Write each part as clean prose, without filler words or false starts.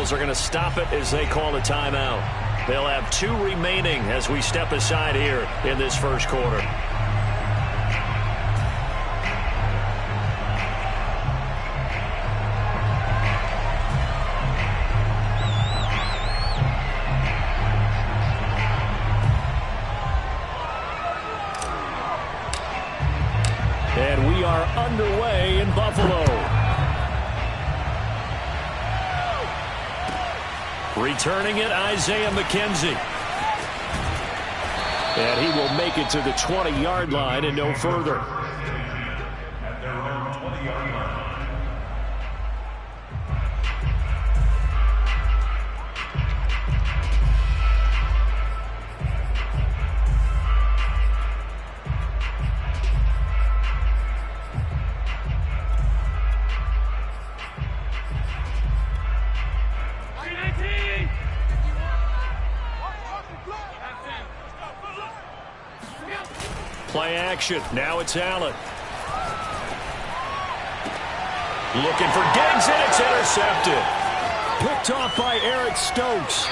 officials are going to stop it as they call a timeout. They'll have 2 remaining as we step aside here in this first quarter. And we are underway in Buffalo. Returning it, Isaiah McKenzie. And he will make it to the 20-yard line and no further. Play action. Now it's Allen. Looking for Diggs, and it's intercepted. Picked off by Eric Stokes.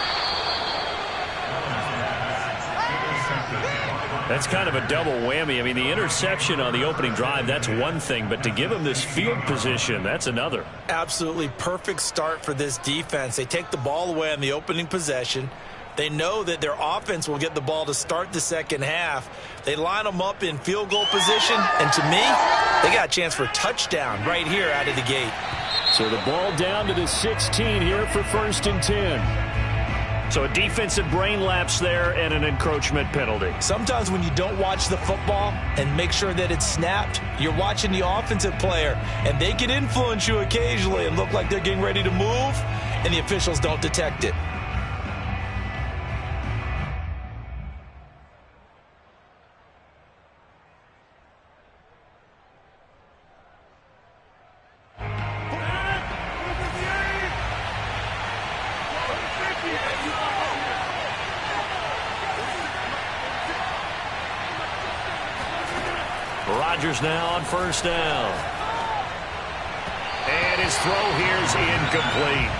That's kind of a double whammy. I mean, the interception on the opening drive, that's one thing, but to give him this field position, that's another. Absolutely perfect start for this defense. They take the ball away on the opening possession. They know that their offense will get the ball to start the second half. They line them up in field goal position, and to me, they got a chance for a touchdown right here out of the gate. So the ball down to the 16 here for 1st and 10. So a defensive brain lapse there and an encroachment penalty. Sometimes when you don't watch the football and make sure that it's snapped, you're watching the offensive player, and they can influence you occasionally and look like they're getting ready to move, and the officials don't detect it. Rodgers now on 1st down. And his throw here is incomplete.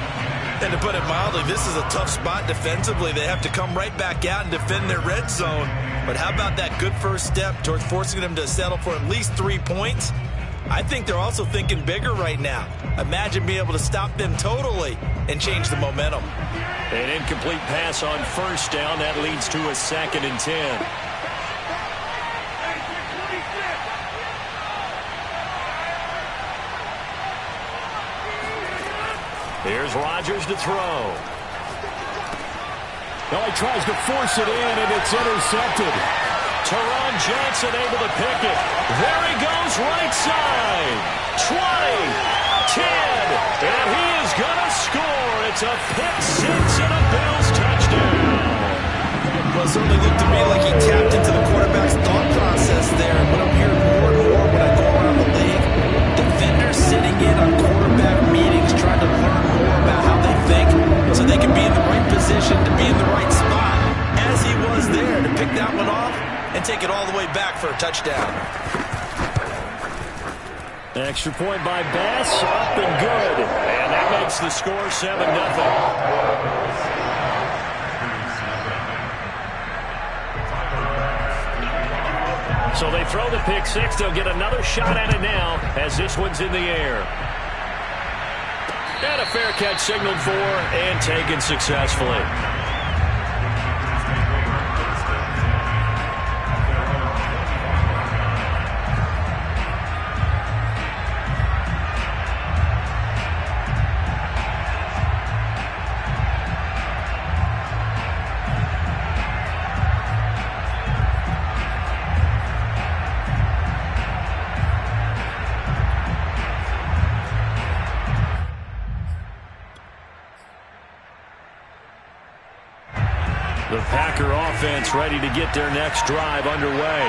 And to put it mildly, this is a tough spot defensively. They have to come right back out and defend their red zone. But how about that good first step towards forcing them to settle for at least 3 points? I think they're also thinking bigger right now. Imagine being able to stop them totally and change the momentum. An incomplete pass on 1st down. That leads to a 2nd and 10. Here's Rodgers to throw. Now he tries to force it in, and it's intercepted. Teron Johnson able to pick it. There he goes, right side. 20, 10, and he is going to score. It's a pick six and a Bills touchdown. Well, it certainly looked to me like he tapped into the quarterback's thought process there. And what I'm hearing more and more when I go around the league, defenders sitting in on quarterback meetings trying to learn more about how they think so they can be in the right position to be in the right spot, as he was there to pick that one off and take it all the way back for a touchdown. Extra point by Bass, up and good. And that makes the score 7-0. So they throw the pick six. They'll get another shot at it now as this one's in the air. And a fair catch signaled for and taken successfully. The Packer offense ready to get their next drive underway.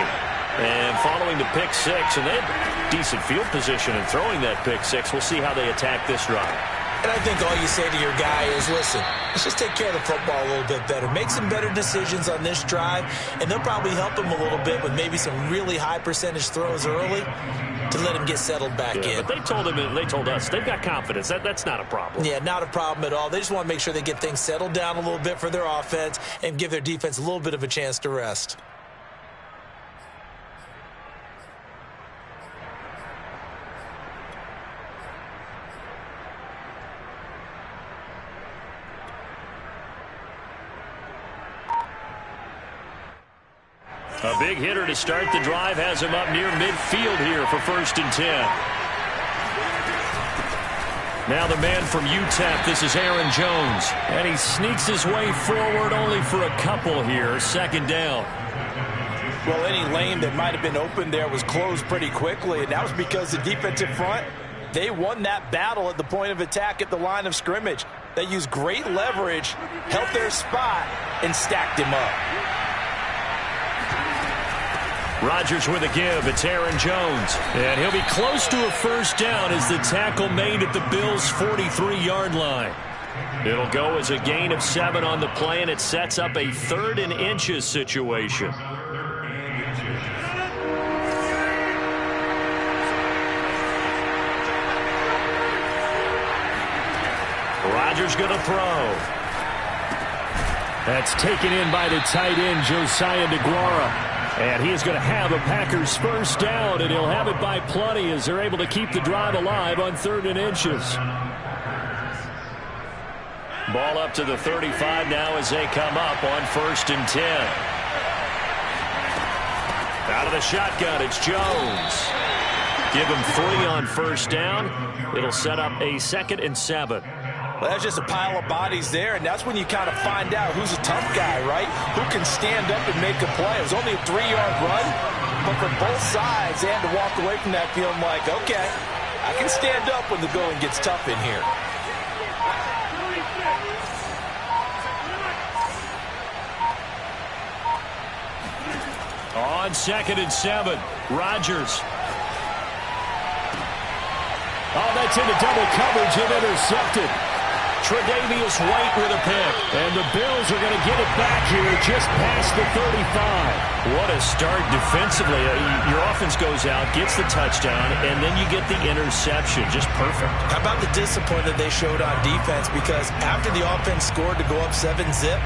And following the pick six, and they had decent field position in throwing that pick six. We'll see how they attack this drive. And I think all you say to your guy is, listen, let's just take care of the football a little bit better. Make some better decisions on this drive, and they'll probably help him a little bit with maybe some really high percentage throws early to let him get settled back in. But they told us they've got confidence. That's not a problem. Yeah, not a problem at all. They just want to make sure they get things settled down a little bit for their offense and give their defense a little bit of a chance to rest. A big hitter to start the drive has him up near midfield here for 1st and 10. Now the man from UTEP, this is Aaron Jones. And he sneaks his way forward only for a couple here. 2nd down. Well, any lane that might have been open there was closed pretty quickly, and that was because the defensive front, they won that battle at the point of attack at the line of scrimmage. They used great leverage, held their spot, and stacked him up. Rodgers with a give. It's Aaron Jones. And he'll be close to a 1st down as the tackle made at the Bills' 43-yard line. It'll go as a gain of 7 on the play, and it sets up a 3rd and inches situation. Rodgers going to throw. That's taken in by the tight end, Josiah DeGuara. And he is going to have a Packers 1st down, and he'll have it by plenty as they're able to keep the drive alive on 3rd and inches. Ball up to the 35 now as they come up on 1st and 10. Out of the shotgun, it's Jones. Give him 3 on 1st down. It'll set up a 2nd and 7. Well, that's just a pile of bodies there, and that's when you kind of find out who's a tough guy, right? Who can stand up and make a play. It was only a 3-yard run, but for both sides, they had to walk away from that feeling like, okay, I can stand up when the going gets tough in here. On 2nd and 7, Rodgers. Oh, that's into double coverage and intercepted. Tre'Davious White with a pick. And the Bills are going to get it back here just past the 35. What a start defensively. Your offense goes out, gets the touchdown, and then you get the interception. Just perfect. How about the discipline that they showed on defense? Because after the offense scored to go up 7-zip,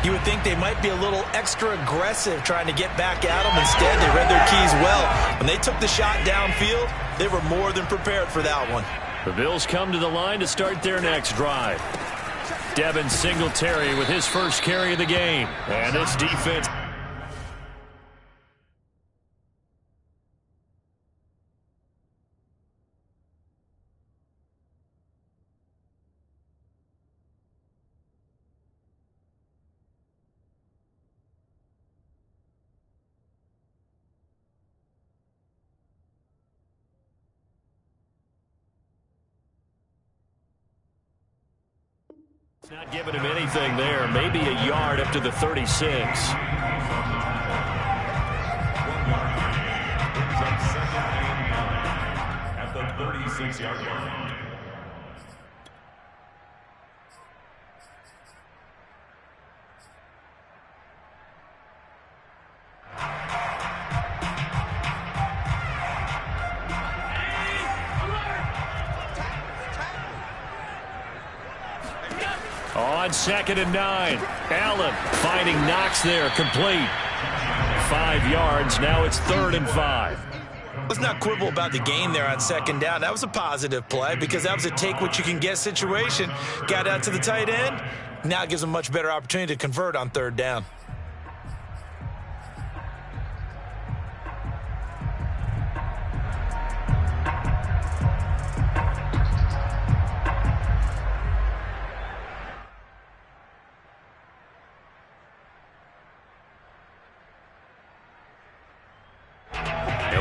you would think they might be a little extra aggressive trying to get back at them. Instead, they read their keys well. When they took the shot downfield, they were more than prepared for that one. The Bills come to the line to start their next drive. Devin Singletary with his 1st carry of the game. And this defense. Not giving him anything there. Maybe a yard up to the 36. At the 36-yard line. On 2nd and 9, Allen finding Knox there, complete. 5 yards, now it's 3rd and 5. Let's not quibble about the gain there on 2nd down. That was a positive play because that was a take-what-you-can-get situation. Got out to the tight end. Now it gives them a much better opportunity to convert on 3rd down.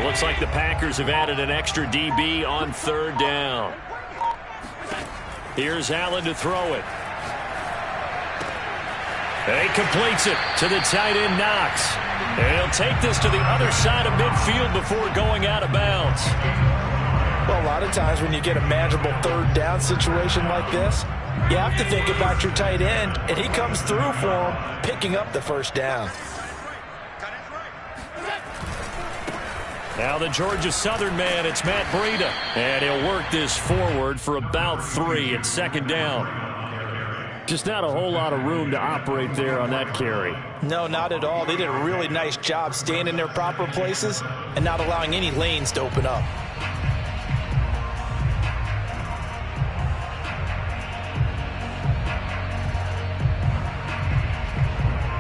Looks like the Packers have added an extra DB on 3rd down. Here's Allen to throw it. And he completes it to the tight end, Knox. And he'll take this to the other side of midfield before going out of bounds. Well, a lot of times when you get a manageable 3rd down situation like this, you have to think about your tight end, and he comes through for him, picking up the 1st down. Now the Georgia Southern man, it's Matt Breida. And he'll work this forward for about 3 at second down. Just not a whole lot of room to operate there on that carry. No, not at all. They did a really nice job staying in their proper places and not allowing any lanes to open up.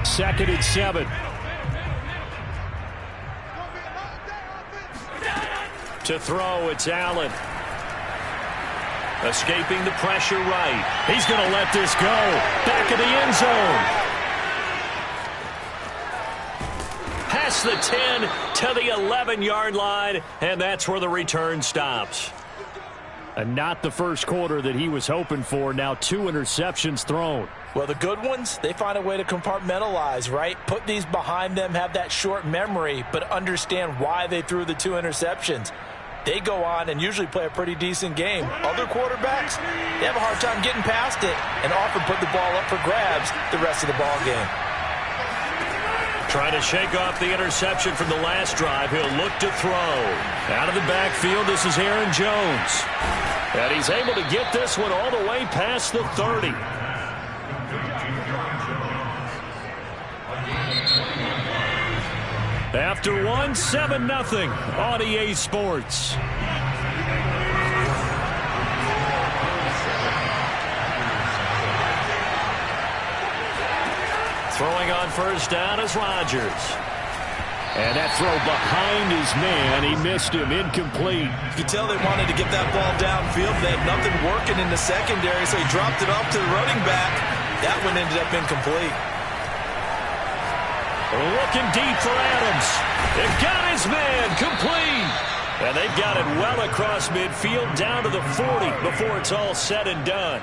Second and 7. To throw, it's Allen. Escaping the pressure right. He's going to let this go. Back of the end zone. Past the 10 to the 11-yard line, and that's where the return stops. And not the first quarter that he was hoping for. Now 2 interceptions thrown. Well, the good ones, they find a way to compartmentalize, right? Put these behind them, have that short memory, but understand why they threw the 2 interceptions. They go on and usually play a pretty decent game. Other quarterbacks, they have a hard time getting past it and often put the ball up for grabs the rest of the ball game. Trying to shake off the interception from the last drive. He'll look to throw. Out of the backfield, this is Aaron Jones. And he's able to get this one all the way past the 30. After 1, 7-0 on EA Sports. Throwing on first down is Rodgers. And that throw behind his man, he missed him, incomplete. You could tell they wanted to get that ball downfield. They had nothing working in the secondary, so he dropped it off to the running back. That one ended up incomplete. Looking deep for Adams. They've got his man complete. And they've got it well across midfield down to the 40 before it's all said and done.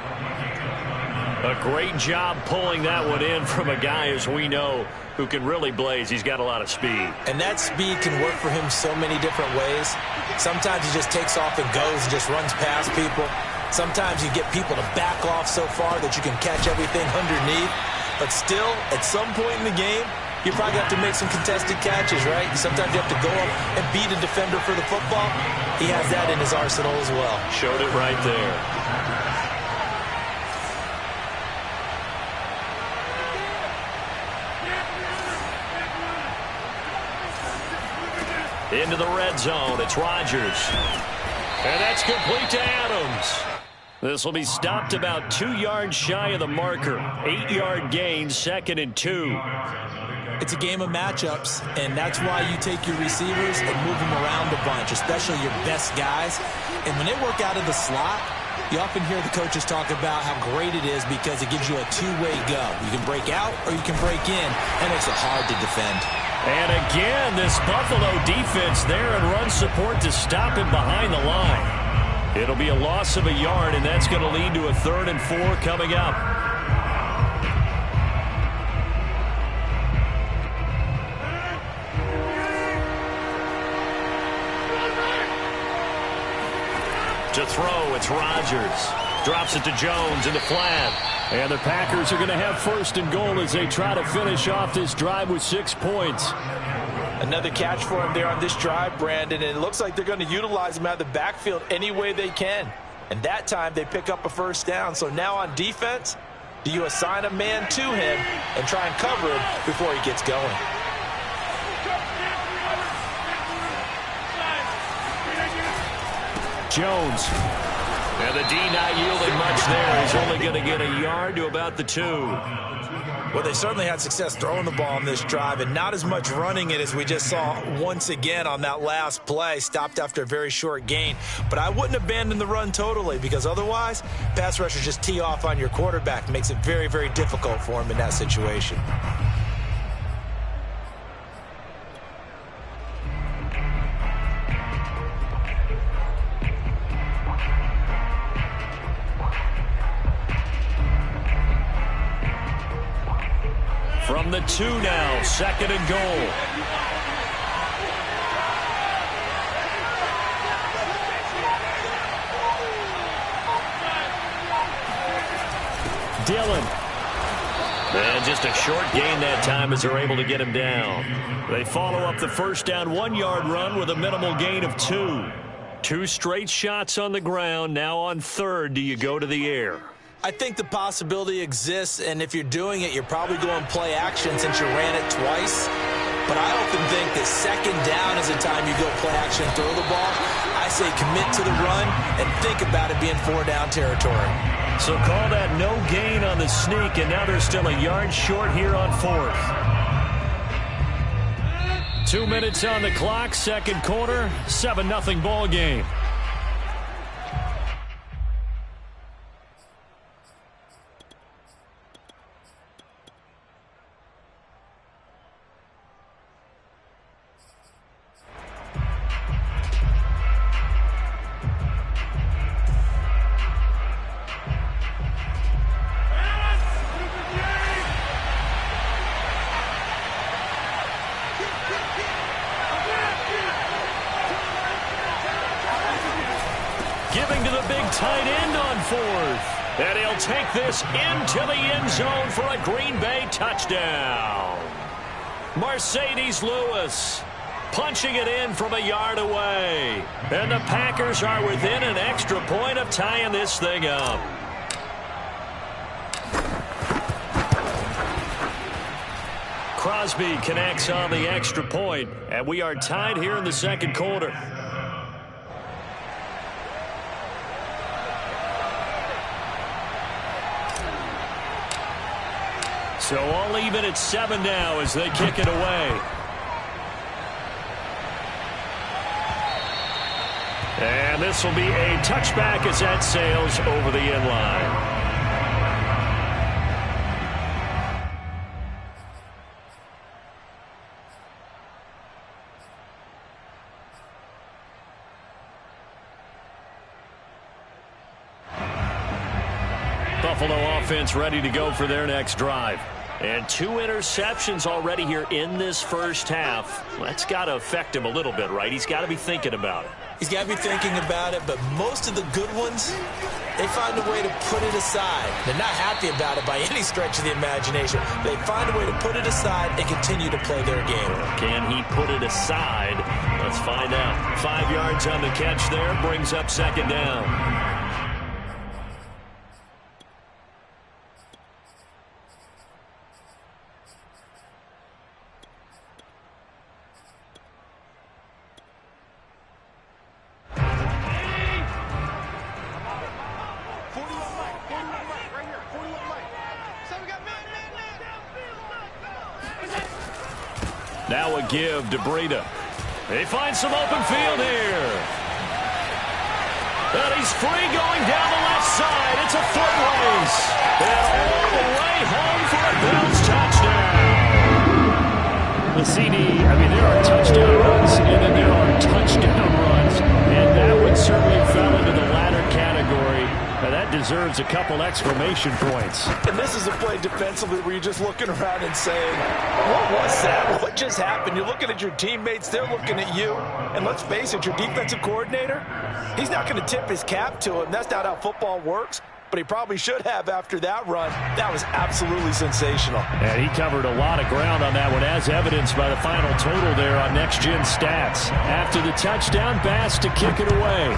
A great job pulling that one in from a guy, as we know, who can really blaze. He's got a lot of speed. And that speed can work for him so many different ways. Sometimes he just takes off and goes and just runs past people. Sometimes you get people to back off so far that you can catch everything underneath. But still, at some point in the game, you probably have to make some contested catches, right? Sometimes you have to go up and beat a defender for the football. He has that in his arsenal as well. Showed it right there. Into the red zone, it's Rodgers. And that's complete to Adams. This will be stopped about 2 yards shy of the marker. 8-yard gain, 2nd and 2. It's a game of matchups, and that's why you take your receivers and move them around a bunch, especially your best guys. And when they work out of the slot, you often hear the coaches talk about how great it is because it gives you a two-way go. You can break out or you can break in, and makes it hard to defend. And again, this Buffalo defense there and run support to stop him behind the line. It'll be a loss of a yard, and that's going to lead to a 3rd and 4 coming up. To throw, it's Rodgers. Drops it to Jones in the flat. And the Packers are going to have 1st and goal as they try to finish off this drive with 6 points. Another catch for him there on this drive, Brandon, and it looks like they're going to utilize him out of the backfield any way they can. And that time they pick up a 1st down. So now on defense, do you assign a man to him and try and cover him before he gets going? Jones. And the D not yielding much there. He's only going to get a yard to about the 2. Well, they certainly had success throwing the ball on this drive and not as much running it as we just saw once again on that last play. Stopped after a very short gain. But I wouldn't abandon the run totally because otherwise, pass rushers just tee off on your quarterback. Makes it very, very difficult for him in that situation. From the 2 now, 2nd and goal. Dillon. And just a short gain that time as they're able to get him down. They follow up the first down 1-yard run with a minimal gain of 2. 2 straight shots on the ground. Now on third, do you go to the air? I think the possibility exists, and if you're doing it, you're probably going play action since you ran it twice. But I often think that second down is the time you go play action and throw the ball. I say commit to the run and think about it being 4-down territory. So call that no gain on the sneak, and now they're still a yard short here on fourth. 2 minutes on the clock, second quarter, 7-0 ball game. Giving to the big tight end on fourth. And he'll take this into the end zone for a Green Bay touchdown. Mercedes Lewis punching it in from a yard away. And the Packers are within an extra point of tying this thing up. Crosby connects on the extra point, and we are tied here in the second quarter. So all even at 7 now as they kick it away. And this will be a touchback as that sails over the end line. Buffalo offense ready to go for their next drive. And 2 interceptions already here in this first half. That's got to affect him a little bit, right? He's got to be thinking about it. He's got to be thinking about it, but most of the good ones, they find a way to put it aside. They're not happy about it by any stretch of the imagination. They find a way to put it aside and continue to play their game. Can he put it aside? Let's find out. 5 yards on the catch there, brings up second down. Now a give to Breida. They find some open field here. And he's free going down the left side. It's a foot race. And all the way home for a bounce touchdown. The CD, I mean, there are touchdown runs, and then there are touchdown runs. And that one certainly fell into the latter category. Now that deserves a couple exclamation points. And this is a play defensively where you're just looking around and saying, what was that? What just happened? You're looking at your teammates. They're looking at you. And let's face it, your defensive coordinator, he's not going to tip his cap to him. That's not how football works. But he probably should have after that run. That was absolutely sensational. And he covered a lot of ground on that one, as evidenced by the final total there on Next Gen Stats. After the touchdown, Bass to kick it away.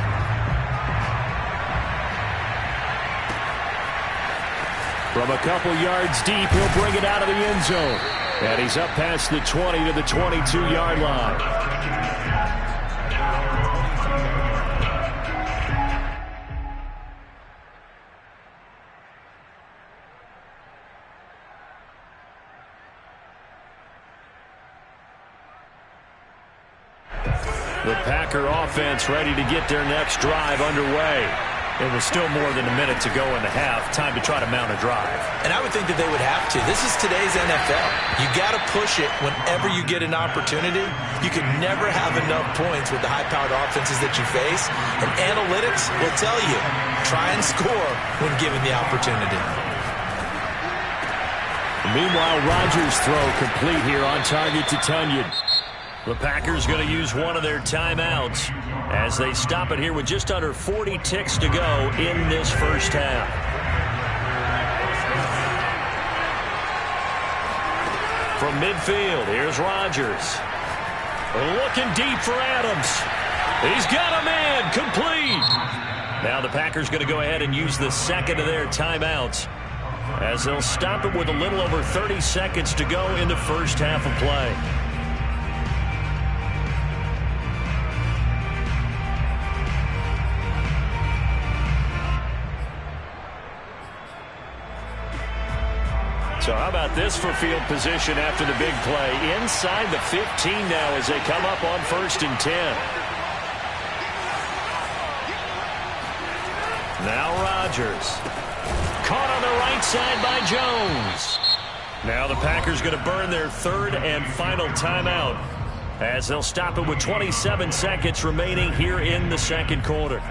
From a couple yards deep, he'll bring it out of the end zone. And he's up past the 20 to the 22-yard line. The Packer offense ready to get their next drive underway. It was still more than a minute to go in the half. Time to try to mount a drive. And I would think that they would have to. This is today's NFL. You got to push it whenever you get an opportunity. You can never have enough points with the high-powered offenses that you face. And analytics will tell you, try and score when given the opportunity. Meanwhile, Rodgers' throw complete here on target to Tunyon. The Packers going to use one of their timeouts as they stop it here with just under 40 ticks to go in this first half. midfield, here's Rodgers. Looking deep for Adams. He's got him in. Complete. Now the Packers going to go ahead and use the second of their timeouts, as they'll stop it with a little over 30 seconds to go in the first half of play. So how about this for field position after the big play? Inside the 15 now as they come up on 1st and 10. Now Rodgers. Caught on the right side by Jones. Now the Packers going to burn their third and final timeout, as they'll stop it with 27 seconds remaining here in the second quarter.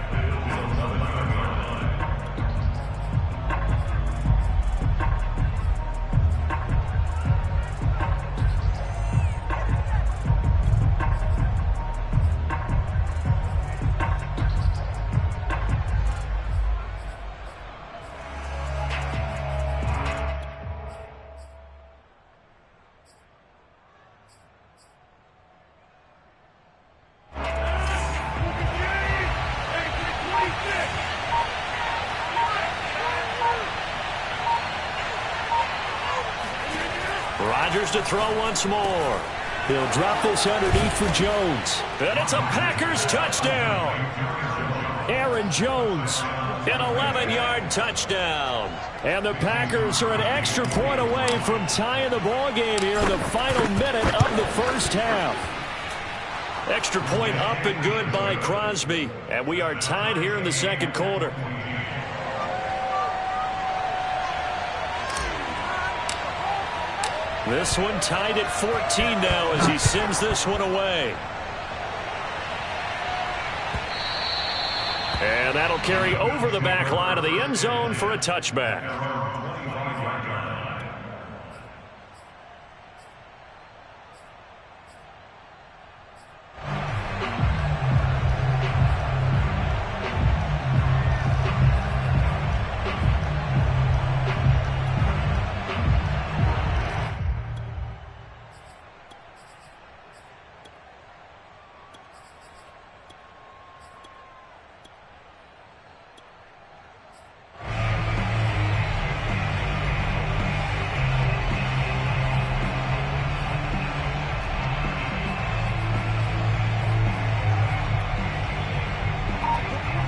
Rodgers to throw once more. He'll drop this underneath for Jones. And it's a Packers touchdown. Aaron Jones, an 11-yard touchdown. And the Packers are an extra point away from tying the ball game here in the final minute of the first half. Extra point up and good by Crosby. And we are tied here in the second quarter. This one tied at 14 now as he sends this one away. And that'll carry over the back line of the end zone for a touchback.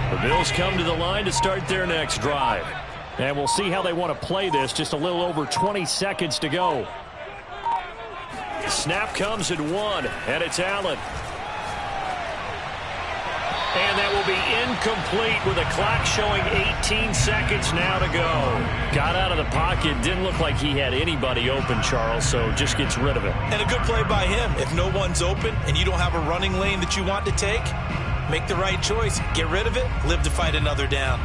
The Bills come to the line to start their next drive. And we'll see how they want to play this. Just a little over 20 seconds to go. The snap comes at 1, and it's Allen. And that will be incomplete with a clock showing 18 seconds now to go. Got out of the pocket. Didn't look like he had anybody open, Charles, so just gets rid of it. And a good play by him. If no one's open and you don't have a running lane that you want to take, make the right choice. Get rid of it. Live to fight another down.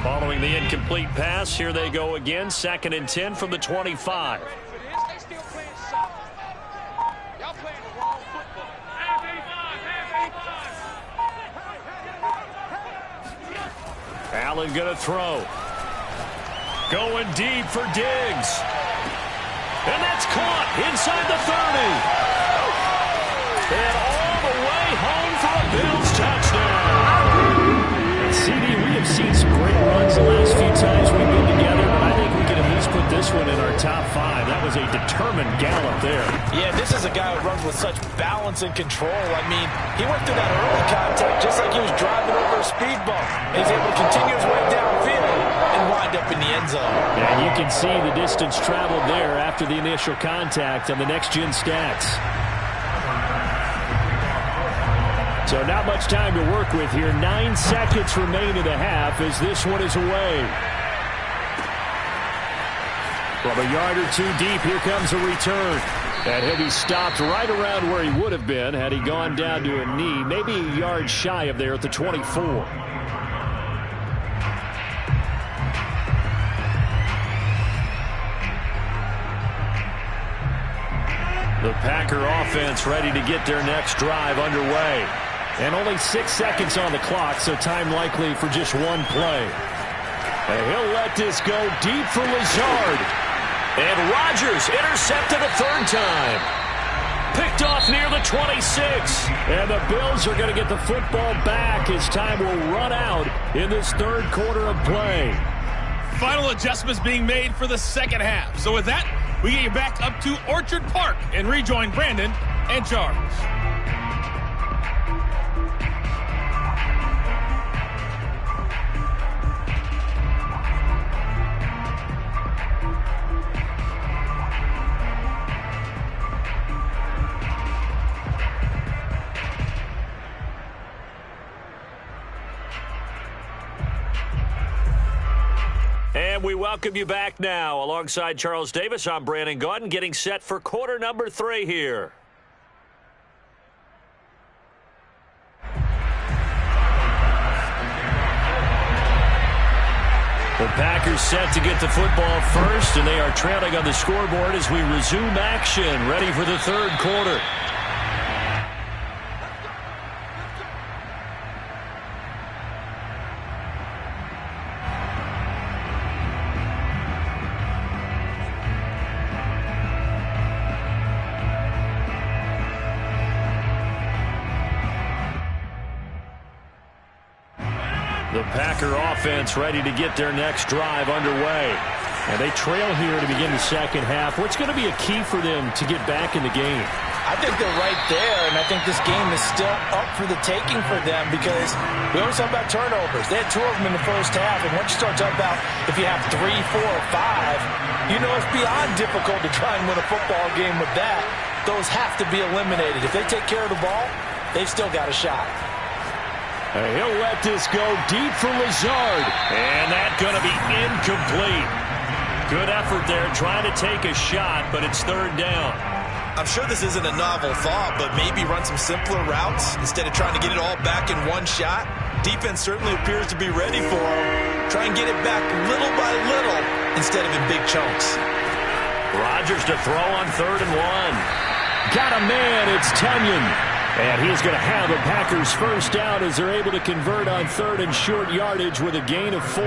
Following the incomplete pass, here they go again. 2nd and 10 from the 25. Allen going to throw. Going deep for Diggs. And that's caught inside the 30. And all the way home for a Bills touchdown. CD, we have seen some great runs the last few times we've been together, but I think we can at least put this one in our top 5. That was a determined gallop there. Yeah, this is a guy who runs with such balance and control. I mean, he went through that early contact just like he was driving over a speed bump. And he's able to continue his way downfield and wind up in the end zone. And you can see the distance traveled there after the initial contact on the next-gen stats. So not much time to work with here. 9 seconds remain in the half as this one is away. From a yard or 2 deep, here comes a return. And he'll be stopped right around where he would have been had he gone down to a knee, maybe a yard shy of there at the 24. The Packer offense ready to get their next drive underway. And only 6 seconds on the clock, so time likely for just one play. And he'll let this go deep for Lazard. And Rodgers intercepted a third time. Picked off near the 26. And the Bills are going to get the football back as time will run out in this third quarter of play. Final adjustments being made for the second half. So with that, we get you back up to Orchard Park and rejoin Brandon and Charles. And we welcome you back now. Alongside Charles Davis, I'm Brandon Gaudin, getting set for quarter number 3 here. The Packers set to get the football first, and they are trailing on the scoreboard as we resume action, ready for the third quarter. The Packer offense ready to get their next drive underway. And they trail here to begin the second half. What's going to be a key for them to get back in the game? I think they're right there, and I think this game is still up for the taking for them because we always talk about turnovers. They had 2 of them in the first half, and once you start talking about if you have 3, 4, or 5, you know it's beyond difficult to try and win a football game with that. Those have to be eliminated. If they take care of the ball, they've still got a shot. He'll let this go deep for Lazard. And that's going to be incomplete. Good effort there trying to take a shot, but it's third down. I'm sure this isn't a novel thought, but maybe run some simpler routes instead of trying to get it all back in one shot. Defense certainly appears to be ready for him. Try and get it back little by little instead of in big chunks. Rodgers to throw on 3rd and 1. Got a man, it's Tunyon. And he's going to have the Packers first down as they're able to convert on 3rd and short yardage with a gain of 4.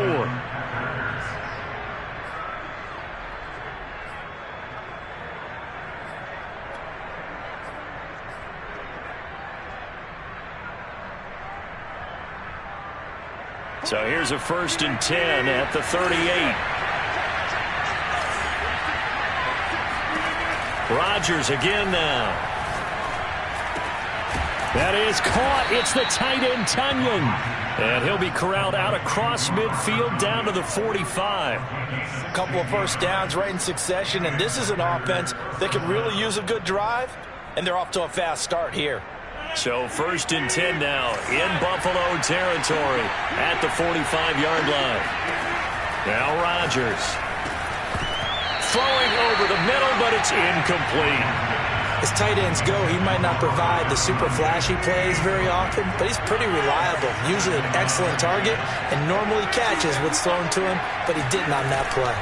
So here's a 1st and 10 at the 38. Rodgers again now. That is caught. It's the tight end, Tunyon. And he'll be corralled out across midfield down to the 45. A couple of first downs right in succession, and this is an offense that could really use a good drive, and they're off to a fast start here. So 1st and 10 now in Buffalo territory at the 45-yard line. Now Rodgers. Throwing over the middle, but it's incomplete. As tight ends go, he might not provide the super flashy plays very often, but he's pretty reliable. Usually an excellent target and normally catches what's thrown to him, but he didn't on that play.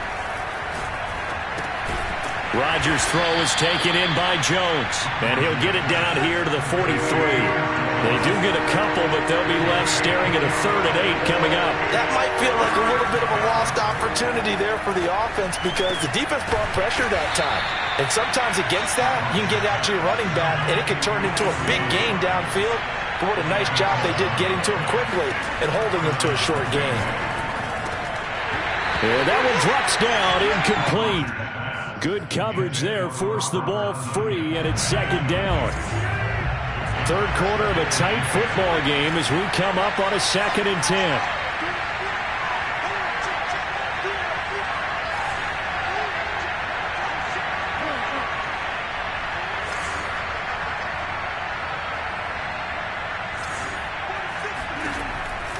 Rodgers' throw is taken in by Jones, and he'll get it down here to the 43. They do get a couple, but they'll be left staring at a 3rd and 8 coming up. That might feel like a little bit of a lost opportunity there for the offense because the defense brought pressure that time. And sometimes against that, you can get out to your running back, and it can turn into a big gain downfield. But what a nice job they did getting to him quickly and holding him to a short gain. And that one drops down, incomplete. Good coverage there, forced the ball free, and it's 2nd down. Third quarter of a tight football game as we come up on a 2nd and 10.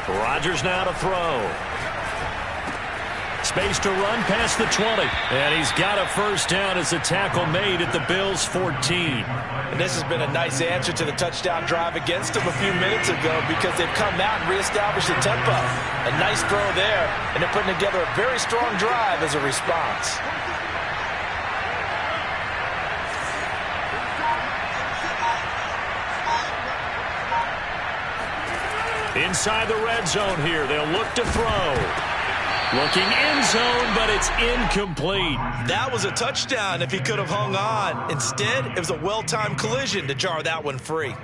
Rodgers now to throw. Space to run past the 20. And he's got a first down as a tackle made at the Bills' 14. And this has been a nice answer to the touchdown drive against them a few minutes ago because they've come out and reestablished the tempo. A nice throw there, and they're putting together a very strong drive as a response. inside the red zone here. They'll look to throw. Looking end zone, but it's incomplete. That was a touchdown if he could have hung on. Instead, it was a well-timed collision to jar that one free.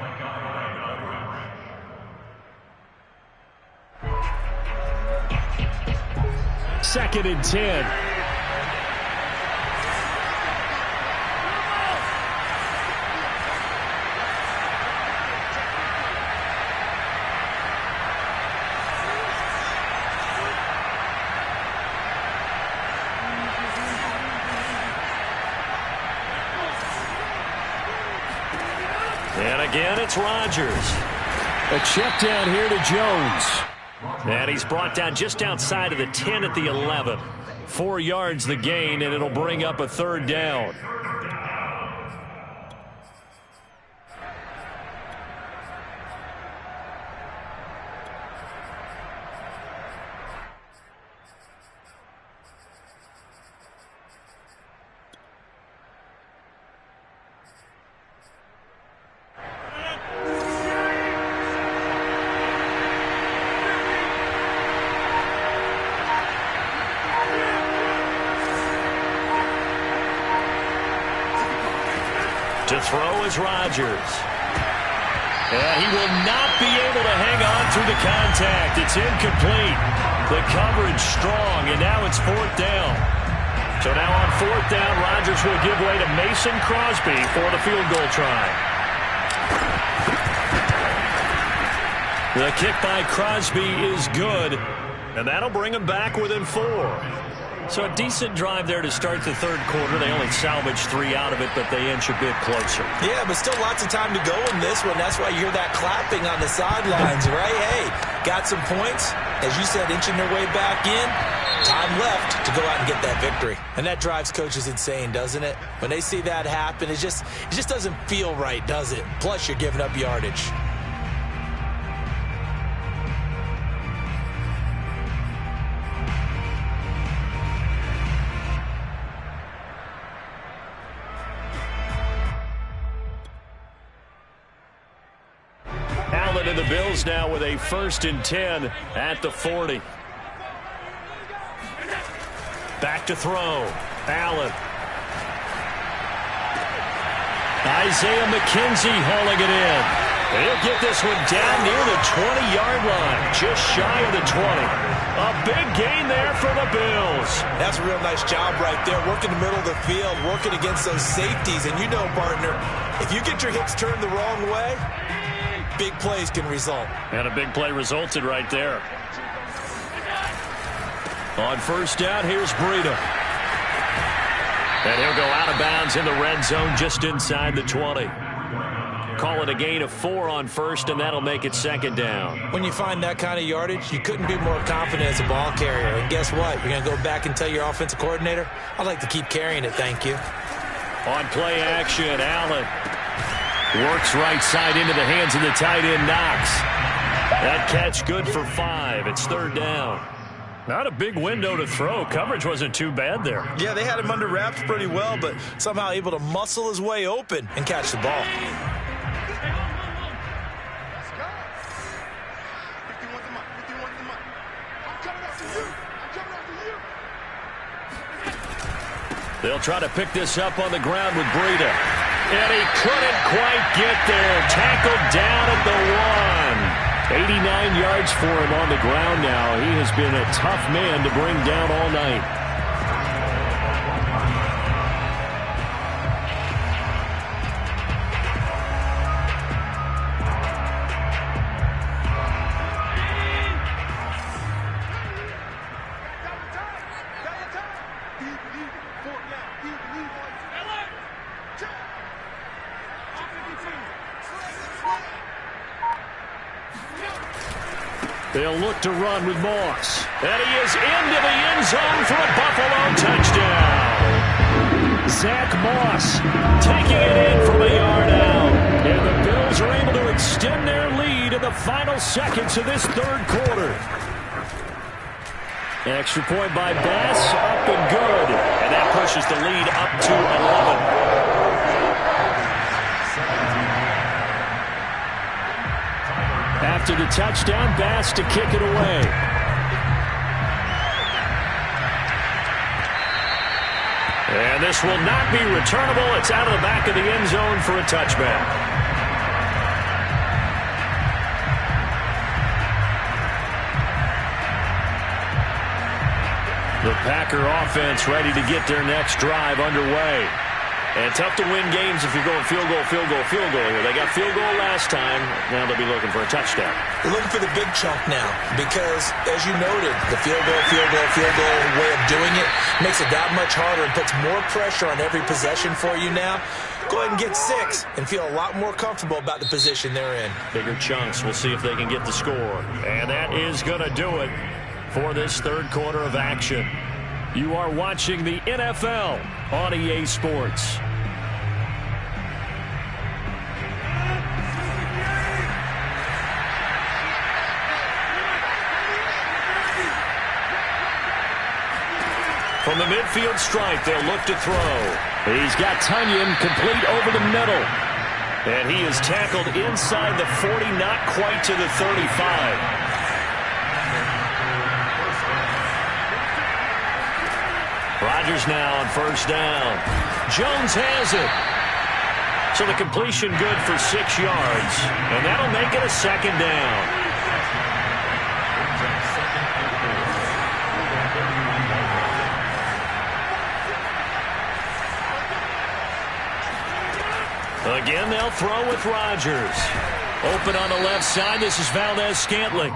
Second and 10. And again, it's Rodgers. A check down here to Jones. And he's brought down just outside of the 10 at the 11. 4 yards the gain, and it'll bring up a third down. To throw is Rodgers. And he will not be able to hang on through the contact. It's incomplete. The coverage strong, and now it's fourth down. So now on fourth down, Rodgers will give way to Mason Crosby for the field goal try. The kick by Crosby is good, and that'll bring him back within 4. So a decent drive there to start the third quarter. They only salvaged 3 out of it, but they inch a bit closer. Yeah, but still lots of time to go in this one. That's why you hear that clapping on the sidelines, right? Hey, got some points. As you said, inching their way back in. Time left to go out and get that victory. And that drives coaches insane, doesn't it? When they see that happen, it just doesn't feel right, does it? Plus, you're giving up yardage. And the Bills now with a 1st and 10 at the 40. Back to throw. Allen. Isaiah McKenzie hauling it in. He'll get this one down near the 20-yard line, just shy of the 20. A big gain there for the Bills. That's a real nice job right there, working the middle of the field, working against those safeties. And you know, partner, if you get your hips turned the wrong way, big plays can result. And a big play resulted right there. On first down, here's Breida. And he'll go out of bounds in the red zone just inside the 20. Call it a gain of 4 on first, and that'll make it second down. When you find that kind of yardage, you couldn't be more confident as a ball carrier. And guess what? You're going to go back and tell your offensive coordinator, I'd like to keep carrying it, thank you. On play action, Allen works right side into the hands of the tight end, Knox. That catch good for 5. It's third down. Not a big window to throw. Coverage wasn't too bad there. Yeah, they had him under wraps pretty well, but somehow able to muscle his way open and catch the ball. They'll try to pick this up on the ground with Breida. And he couldn't quite get there. Tackled down at the 1. 89 yards for him on the ground now. He has been a tough man to bring down all night. They'll look to run with Moss. And he is into the end zone for a Buffalo touchdown. Zach Moss taking it in from a yard out. And the Bills are able to extend their lead in the final seconds of this third quarter. Extra point by Bass, up and good. And that pushes the lead up to 11. After the touchdown, Bass to kick it away. And this will not be returnable. It's out of the back of the end zone for a touchback. The Packer offense ready to get their next drive underway. And tough to win games if you're going field goal, field goal, field goal here. They got field goal last time. Now they'll be looking for a touchdown. They're looking for the big chunk now because, as you noted, the field goal, field goal, field goal way of doing it makes it that much harder and puts more pressure on every possession for you now. Go ahead and get 6 and feel a lot more comfortable about the position they're in. Bigger chunks. We'll see if they can get the score. And that is going to do it for this third quarter of action. You are watching the NFL on EA Sports. From the midfield stripe, they'll look to throw. He's got Tunyon complete over the middle. And he is tackled inside the 40, not quite to the 35. Rodgers now on first down. Jones has it. So the completion good for 6 yards. And that'll make it a second down. Again, they'll throw with Rodgers. Open on the left side. This is Valdez-Scantling.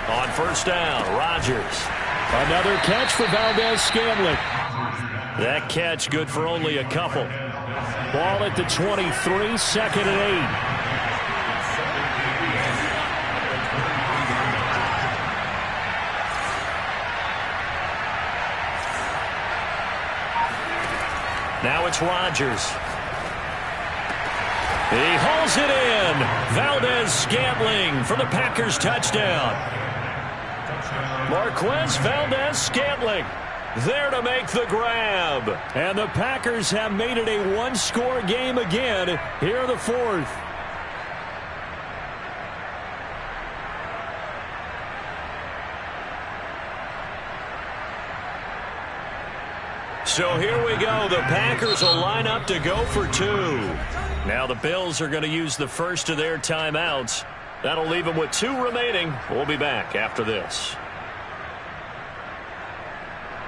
On first down, Rodgers. Another catch for Valdez-Scantling. That catch good for only a couple. Ball at the 23, second and 8. Now it's Rodgers. He hauls it in. Valdez-Scantling for the Packers touchdown. Marquez Valdez-Scantling there to make the grab. And the Packers have made it a one-score game again here in the fourth. So here we go. The Packers will line up to go for 2. Now the Bills are going to use the first of their timeouts. That'll leave them with 2 remaining. We'll be back after this.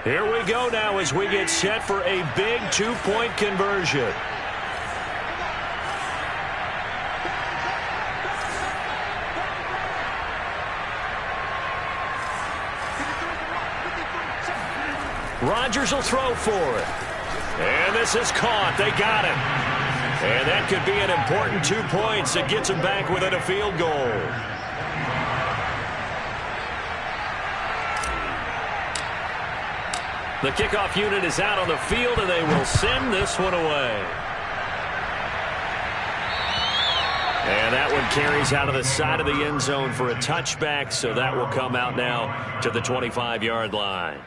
Here we go now as we get set for a big 2-point conversion. Rodgers will throw for it. And this is caught. They got him. And that could be an important 2 points that gets them back within a field goal. The kickoff unit is out on the field, and they will send this one away. And that one carries out of the side of the end zone for a touchback, so that will come out now to the 25-yard line.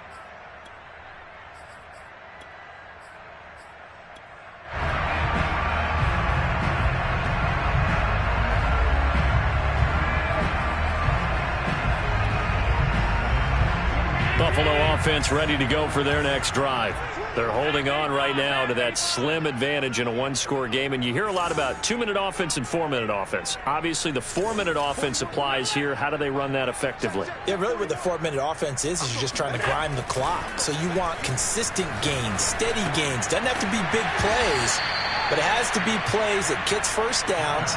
Buffalo offense ready to go for their next drive. They're holding on right now to that slim advantage in a one-score game. And you hear a lot about 2-minute offense and 4-minute offense. Obviously, the 4-minute offense applies here. How do they run that effectively? Yeah, really what the 4-minute offense is you're just trying to grind the clock. So you want consistent gains, steady gains. Doesn't have to be big plays, but it has to be plays that gets first downs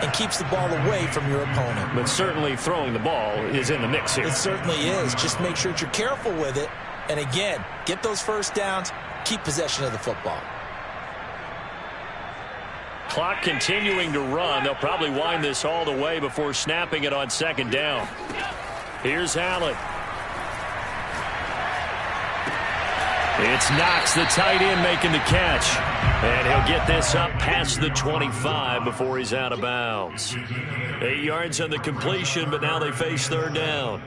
and keeps the ball away from your opponent. But certainly throwing the ball is in the mix here. It certainly is. Just make sure that you're careful with it. And again, get those first downs, keep possession of the football. Clock continuing to run. They'll probably wind this all the way before snapping it on second down. Here's Allen. It's Knox, the tight end, making the catch. And he'll get this up past the 25 before he's out of bounds. 8 yards on the completion, but now they face third down.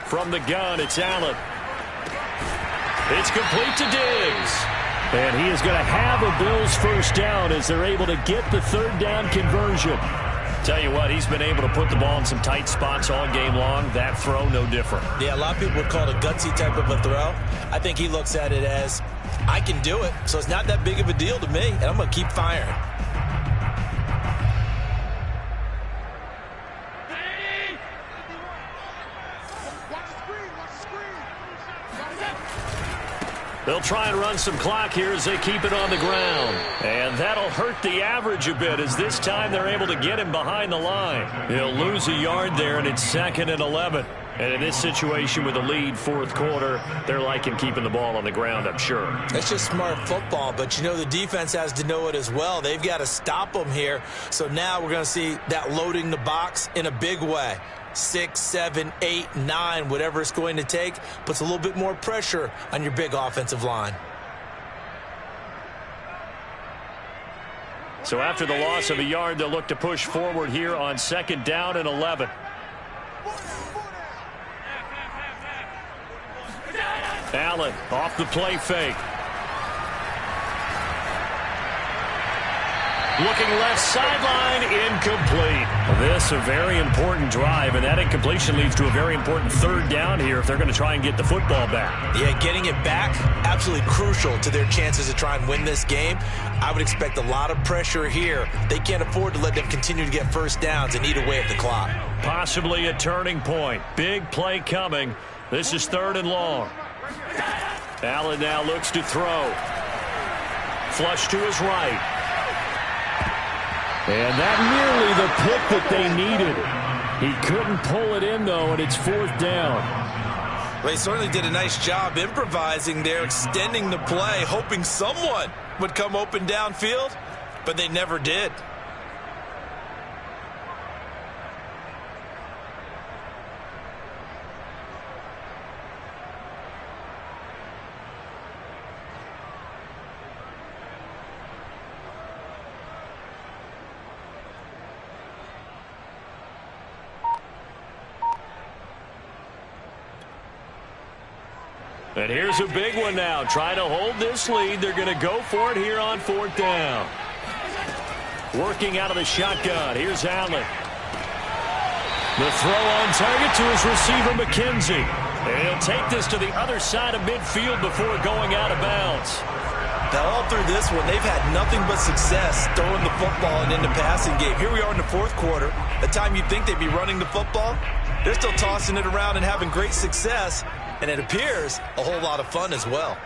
From the gun, it's Allen. It's complete to Diggs. And he is going to have a Bills first down as they're able to get the third down conversion. Tell you what, he's been able to put the ball in some tight spots all game long. That throw, no different. Yeah, a lot of people would call it a gutsy type of a throw. I think he looks at it as, I can do it, so it's not that big of a deal to me, and I'm going to keep firing. They'll try and run some clock here as they keep it on the ground. And that'll hurt the average a bit as this time they're able to get him behind the line. He'll lose a yard there, and it's 2nd and 11. And in this situation with a lead, fourth quarter, they're liking keeping the ball on the ground, I'm sure. That's just smart football, but you know the defense has to know it as well. They've got to stop them here. So now we're going to see that loading the box in a big way. 6, 7, 8, 9, whatever it's going to take, puts a little bit more pressure on your big offensive line. So after the loss of a yard, they'll look to push forward here on 2nd down and 11. Allen off the play fake. Looking left sideline, incomplete. This a very important drive, and that incompletion leads to a very important third down here if they're going to try and get the football back. Yeah, getting it back, absolutely crucial to their chances to try and win this game. I would expect a lot of pressure here. They can't afford to let them continue to get first downs and eat away at the clock. Possibly a turning point. Big play coming. This is 3rd and long. Allen now looks to throw. Flush to his right. And that nearly the pick that they needed. He couldn't pull it in, though, and it's 4th down. Well, he certainly did a nice job improvising there, extending the play, hoping someone would come open downfield, but they never did. And here's a big one now. Trying to hold this lead. They're going to go for it here on 4th down. Working out of the shotgun. Here's Allen. The throw on target to his receiver, McKenzie. And he'll take this to the other side of midfield before going out of bounds. Now, all through this one, they've had nothing but success throwing the football and in the passing game. Here we are in the 4th quarter. The time you'd think they'd be running the football, they're still tossing it around and having great success. And it appears a whole lot of fun as well.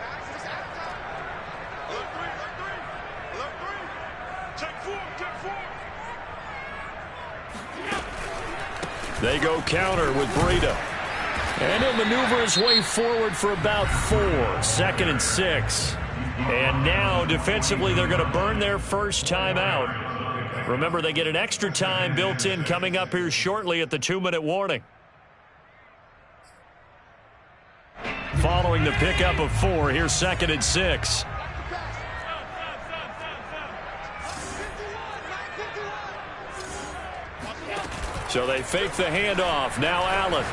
They go counter with Breida. And he'll maneuver his way forward for about 4. 2nd and 6. And now, defensively, they're going to burn their first time out. Remember, they get an extra time built in coming up here shortly at the 2-minute warning. Following the pickup of 4, here's 2nd and 6. So they fake the handoff. Now Allen.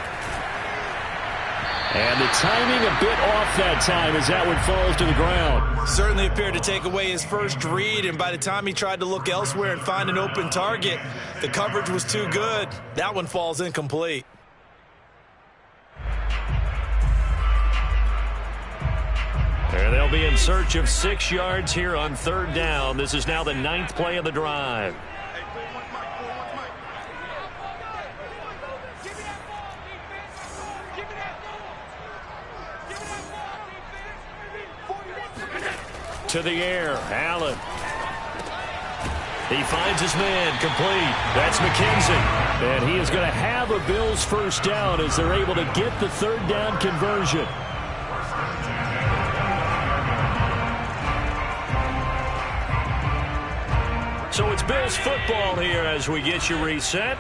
And the timing a bit off that time as that one falls to the ground. Certainly appeared to take away his first read, and by the time he tried to look elsewhere and find an open target, the coverage was too good. That one falls incomplete. And they'll be in search of 6 yards here on 3rd down. This is now the 9th play of the drive. To the air, Allen. He finds his man, complete. That's McKenzie. And he is going to have a Bills first down as they're able to get the 3rd down conversion. So it's Bills football here as we get you reset.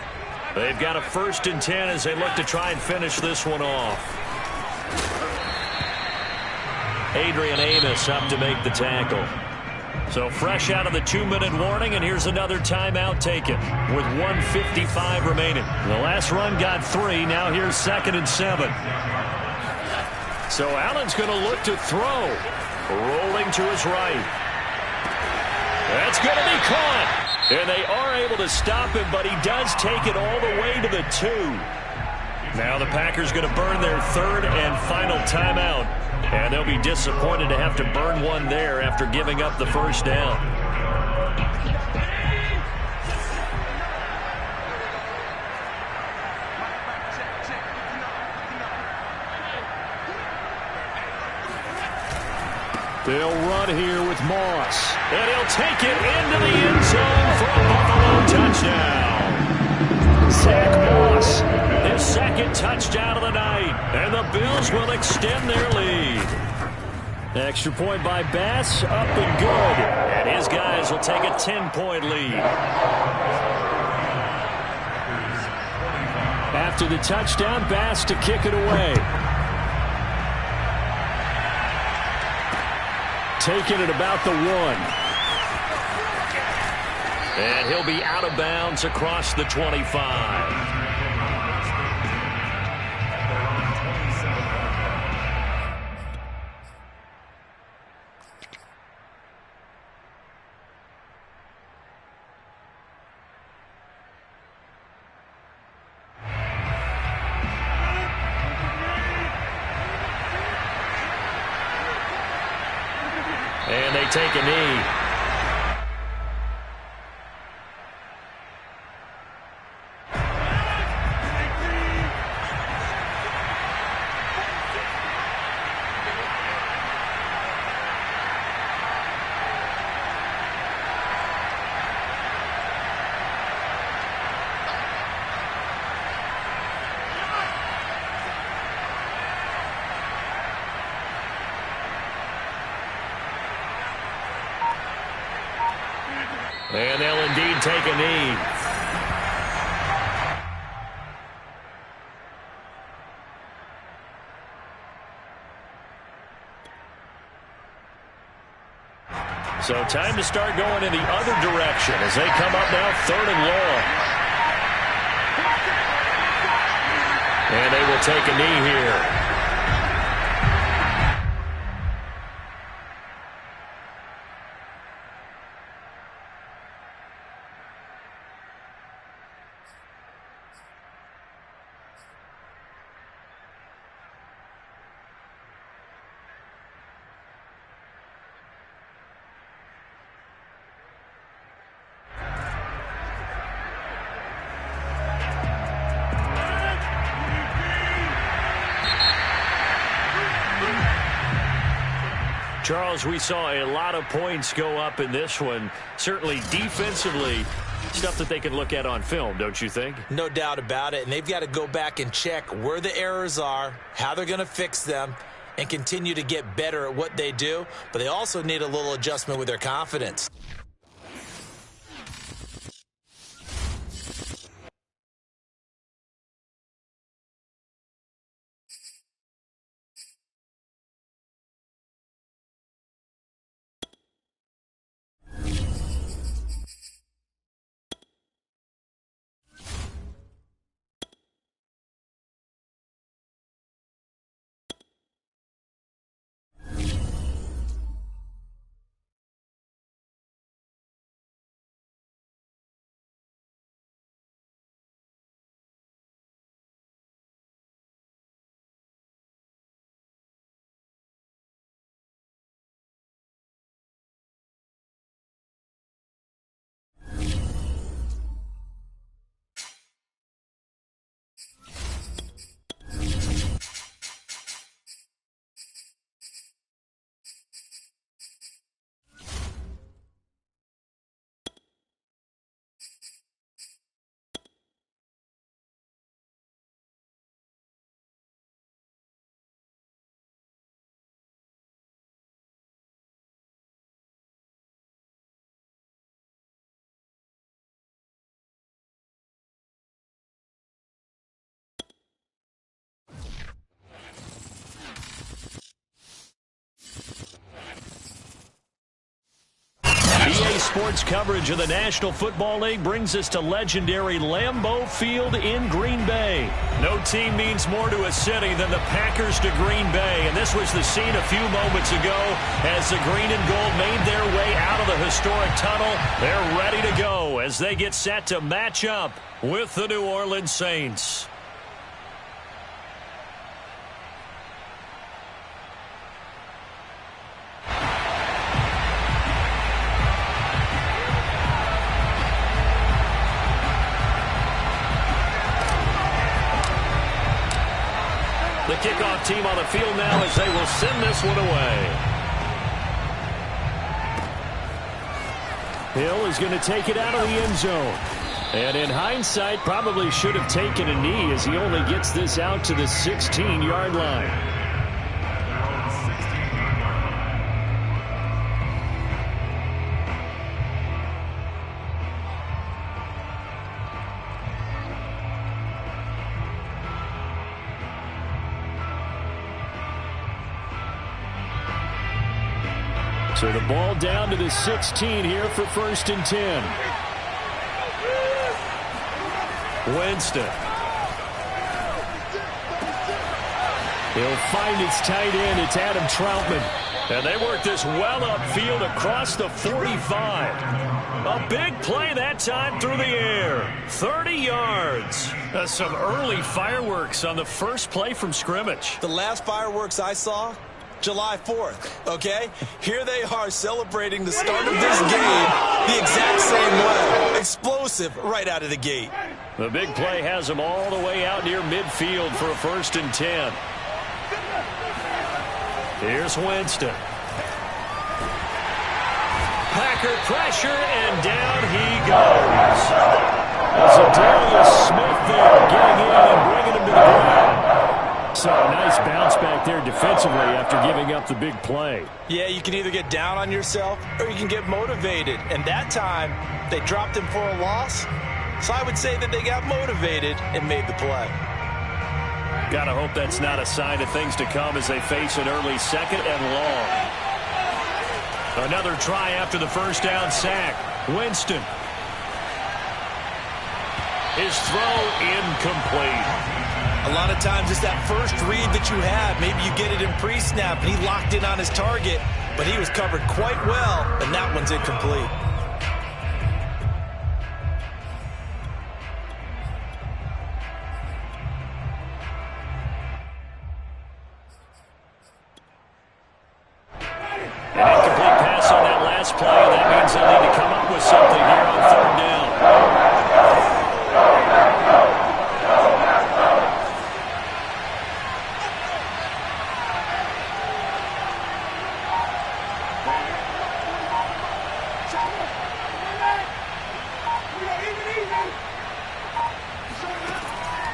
They've got a 1st and 10 as they look to try and finish this one off. Adrian Amos up to make the tackle. So fresh out of the 2-minute warning, and here's another timeout taken with 1:55 remaining. The last run got 3. Now here's 2nd and 7. So Allen's going to look to throw. Rolling to his right. That's going to be caught. And they are able to stop him, but he does take it all the way to the 2. Now the Packers going to burn their 3rd and final timeout. And they'll be disappointed to have to burn one there after giving up the 1st down. They'll run here with Moss. And he'll take it into the end zone for a Buffalo touchdown. Zach Moss, his 2nd touchdown of the night. And the Bills will extend their lead. Extra point by Bass, up and good. And his guys will take a 10-point lead. After the touchdown, Bass to kick it away. Taking it about the 1. And he'll be out of bounds across the 25. And they take a knee. And they'll indeed take a knee. So time to start going in the other direction as they come up now 3rd and long. And they will take a knee here. Charles, we saw a lot of points go up in this one. Certainly defensively, stuff that they can look at on film, don't you think? No doubt about it. And they've got to go back and check where the errors are, how they're going to fix them, and continue to get better at what they do. But they also need a little adjustment with their confidence. Today's sports coverage of the National Football League brings us to legendary Lambeau Field in Green Bay. No team means more to a city than the Packers to Green Bay, and this was the scene a few moments ago as the green and gold made their way out of the historic tunnel. They're ready to go as they get set to match up with the New Orleans Saints. The kickoff team on the field now as they will send this one away. Hill is going to take it out of the end zone. And in hindsight, probably should have taken a knee as he only gets this out to the 16-yard line. So the ball down to the 16 here for 1st and 10. Winston. He'll find his tight end. It's Adam Troutman. And they work this well upfield across the 45. A big play that time through the air. 30 yards. Some early fireworks on the first play from scrimmage. The last fireworks I saw, July 4th, okay? Here they are celebrating the start of this game the exact same way. Explosive right out of the gate. The big play has them all the way out near midfield for a 1st and 10. Here's Winston. Packer pressure, and down he goes. Zadarius Smith there getting in and bringing him to the ground. So a nice bounce back there defensively after giving up the big play. Yeah, you can either get down on yourself or you can get motivated. And that time, they dropped him for a loss. So I would say that they got motivated and made the play. Gotta hope that's not a sign of things to come as they face an early 2nd and long. Another try after the first down sack. Winston. His throw incomplete. A lot of times it's that first read that you have. Maybe you get it in pre-snap, and he locked in on his target, but he was covered quite well, and that one's incomplete. An incomplete pass on that last play, and that means they'll need to come up with something here on 3rd down.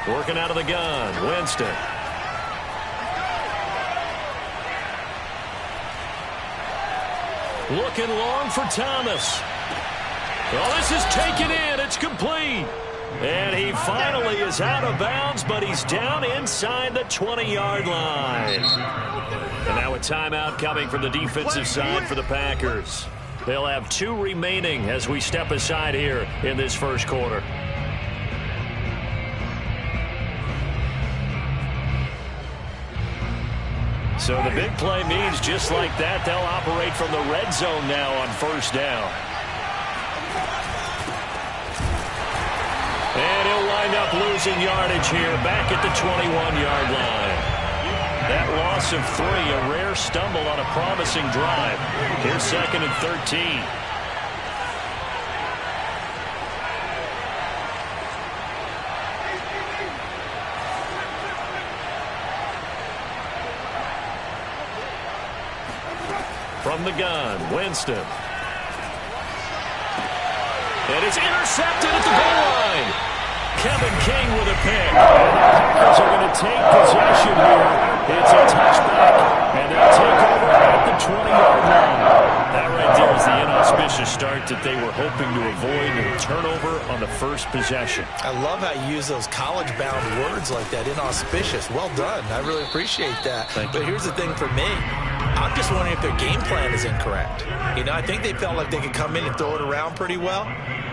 Working out of the gun, Winston. Looking long for Thomas. Well, this is taken in. It's complete. And he finally is out of bounds, but he's down inside the 20-yard line. And now a timeout coming from the defensive side for the Packers. They'll have 2 remaining as we step aside here in this first quarter. So the big play means just like that, they'll operate from the red zone now on 1st down. And he'll wind up losing yardage here back at the 21-yard line. That loss of 3, a rare stumble on a promising drive. Here's 2nd and 13. From the gun, Winston. And it's intercepted at the goal line. Kevin King with a pick. And the Packers are going to take possession here. It's a touchback, and they'll take over at the 20-yard line. That right there is the inauspicious start that they were hoping to avoid, and a turnover on the first possession. I love how you use those college-bound words like that, inauspicious. Well done. I really appreciate that. Thank you. But here's the thing for me. I'm just wondering if their game plan is incorrect. You know, I think they felt like they could come in and throw it around pretty well.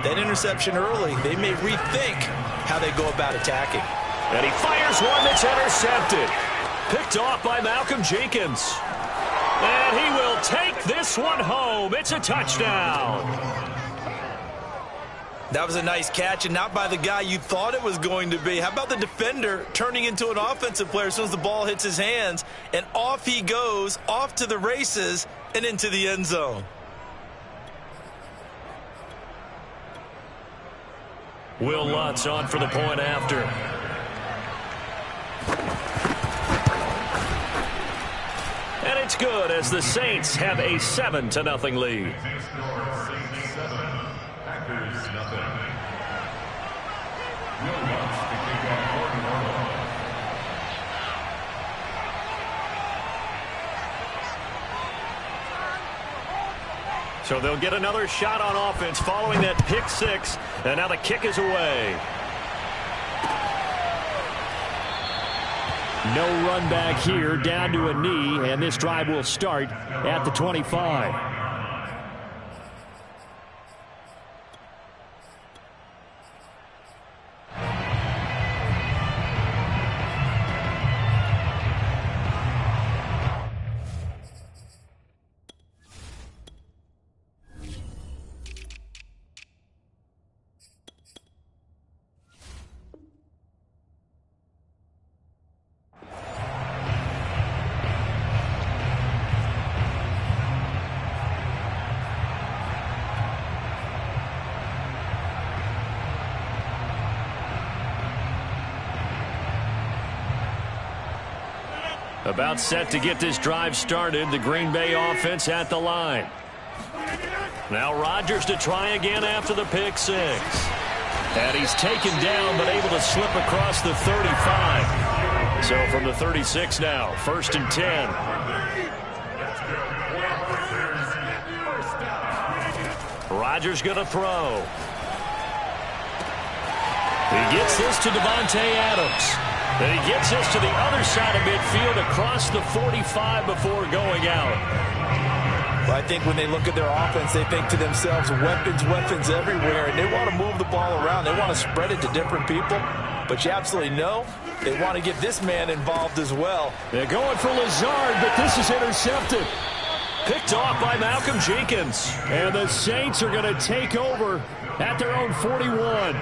That interception early, they may rethink how they go about attacking. And he fires one that's intercepted. Picked off by Malcolm Jenkins. And he will take this one home. It's a touchdown. That was a nice catch, and not by the guy you thought it was going to be. How about the defender turning into an offensive player as soon as the ball hits his hands, and off he goes, off to the races, and into the end zone. Will Lutz on for the point after. And it's good as the Saints have a 7-0 lead. So they'll get another shot on offense following that pick six. And now the kick is away. No run back here, down to a knee, and this drive will start at the 25. About set to get this drive started. The Green Bay offense at the line. Now Rodgers to try again after the pick six. And he's taken down but able to slip across the 35. So from the 36 now, 1st and 10. Rodgers going to throw. He gets this to Devontae Adams. And he gets this to the other side of midfield across the 45 before going out. Well, I think when they look at their offense, they think to themselves, weapons, weapons everywhere, and they want to move the ball around. They want to spread it to different people. But you absolutely know they want to get this man involved as well. They're going for Lazard, but this is intercepted. Picked off by Malcolm Jenkins. And the Saints are going to take over at their own 41.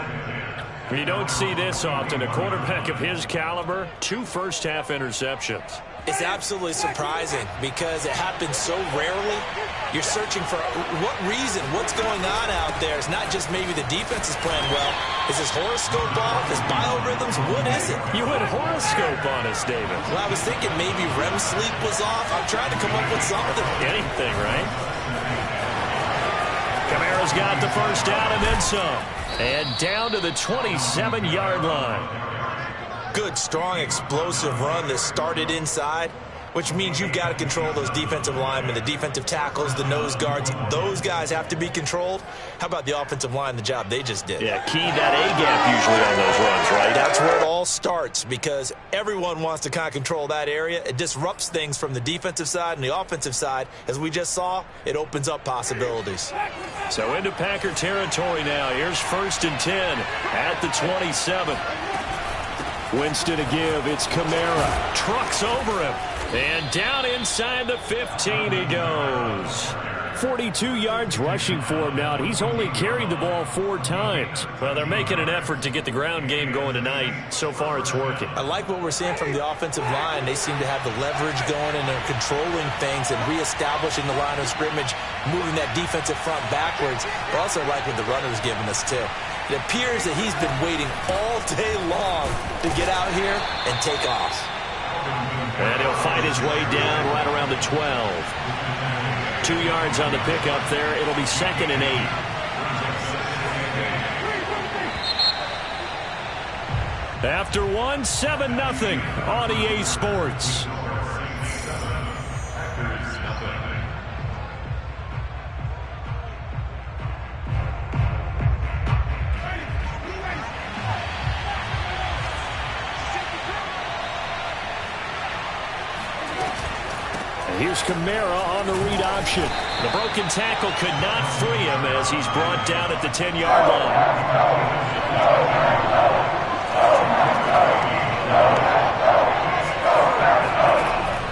You don't see this often. A quarterback of his caliber, 2 first-half interceptions. It's absolutely surprising because it happens so rarely. You're searching for what reason, what's going on out there. It's not just maybe the defense is playing well. Is his horoscope off? His biorhythms? What is it? You went horoscope on us, David. Well, I was thinking maybe REM sleep was off. I'm trying to come up with something. Anything, right? Kamara's got the first down and then some. And down to the 27-yard line. Good, strong, explosive run that started inside, which means you've got to control those defensive linemen, the defensive tackles, the nose guards. Those guys have to be controlled. How about the offensive line, the job they just did? Yeah, key that A-gap usually on those runs, right? That's where it all starts because everyone wants to kind of control that area. It disrupts things from the defensive side and the offensive side. As we just saw, it opens up possibilities. So into Packer territory now. Here's 1st and 10 at the 27. Winston to give. It's Kamara. Trucks over him. And down inside the 15 he goes. 42 yards rushing for him now. He's only carried the ball 4 times. Well, they're making an effort to get the ground game going tonight. So far, it's working. I like what we're seeing from the offensive line. They seem to have the leverage going, and they're controlling things and reestablishing the line of scrimmage, moving that defensive front backwards. I also like what the runner's giving us, too. It appears that he's been waiting all day long to get out here and take off. And he'll fight his way down right around the 12. 2 yards on the pickup there. It'll be 2nd and 8. After one, 7-0 on EA Sports. Here's Kamara on the read option. The broken tackle could not free him as he's brought down at the 10-yard line.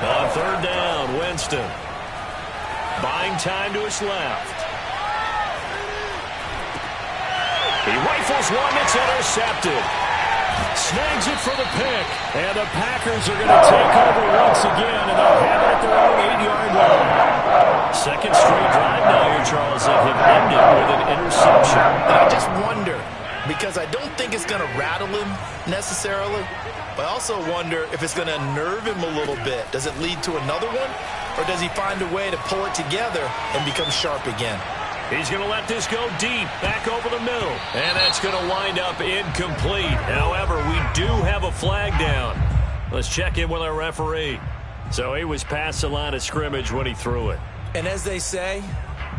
On third down, Winston. Buying time to his left. He rifles one that's intercepted. Snags it for the pick. And the Packers are going to take over once again, and they'll have it at their own 8-yard line. Second straight drive now here, Charles, that have ended with an interception. And I just wonder, because I don't think it's going to rattle him necessarily, but I also wonder if it's going to unnerve him a little bit. Does it lead to another one, or does he find a way to pull it together and become sharp again? He's going to let this go deep, back over the middle. And that's going to wind up incomplete. However, we do have a flag down. Let's check in with our referee. So he was past the line of scrimmage when he threw it. And as they say,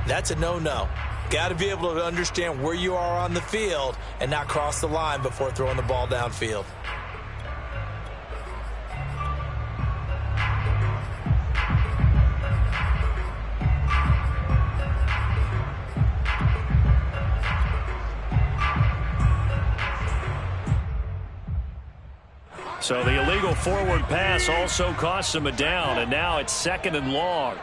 that's a no-no. Got to be able to understand where you are on the field and not cross the line before throwing the ball downfield. So the illegal forward pass also costs him a down, and now it's 2nd and long.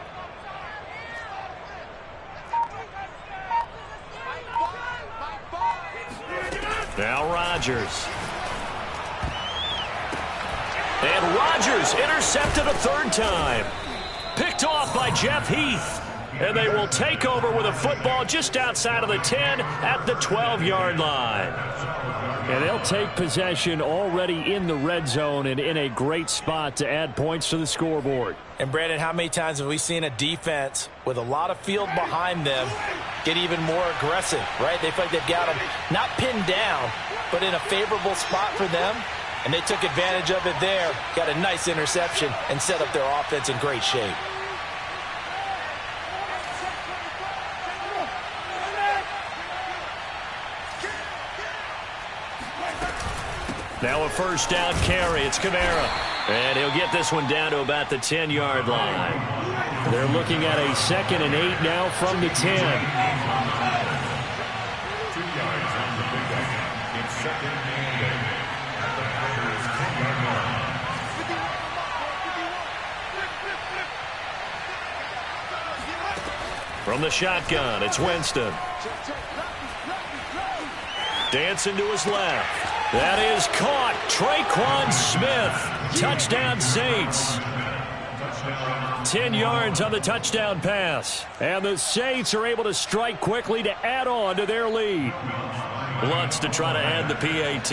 Now Rodgers. And Rodgers intercepted a third time. Picked off by Jeff Heath. And they will take over with a football just outside of the 10 at the 12-yard line. And they'll take possession already in the red zone and in a great spot to add points to the scoreboard. And, Brandon, how many times have we seen a defense with a lot of field behind them get even more aggressive, right? They feel like they've got them not pinned down, but in a favorable spot for them. And they took advantage of it there, got a nice interception, and set up their offense in great shape. Now a first down carry. It's Kamara. And he'll get this one down to about the 10-yard line. They're looking at a 2nd and 8 now from the 10. 2 yards on the pickup. It's 2nd and 8 at the Packers' 10-yard line. From the shotgun, it's Winston. Dancing to his left. That is caught. Traquan Smith. Touchdown Saints. 10 yards on the touchdown pass. And the Saints are able to strike quickly to add on to their lead. Lutz to try to add the PAT.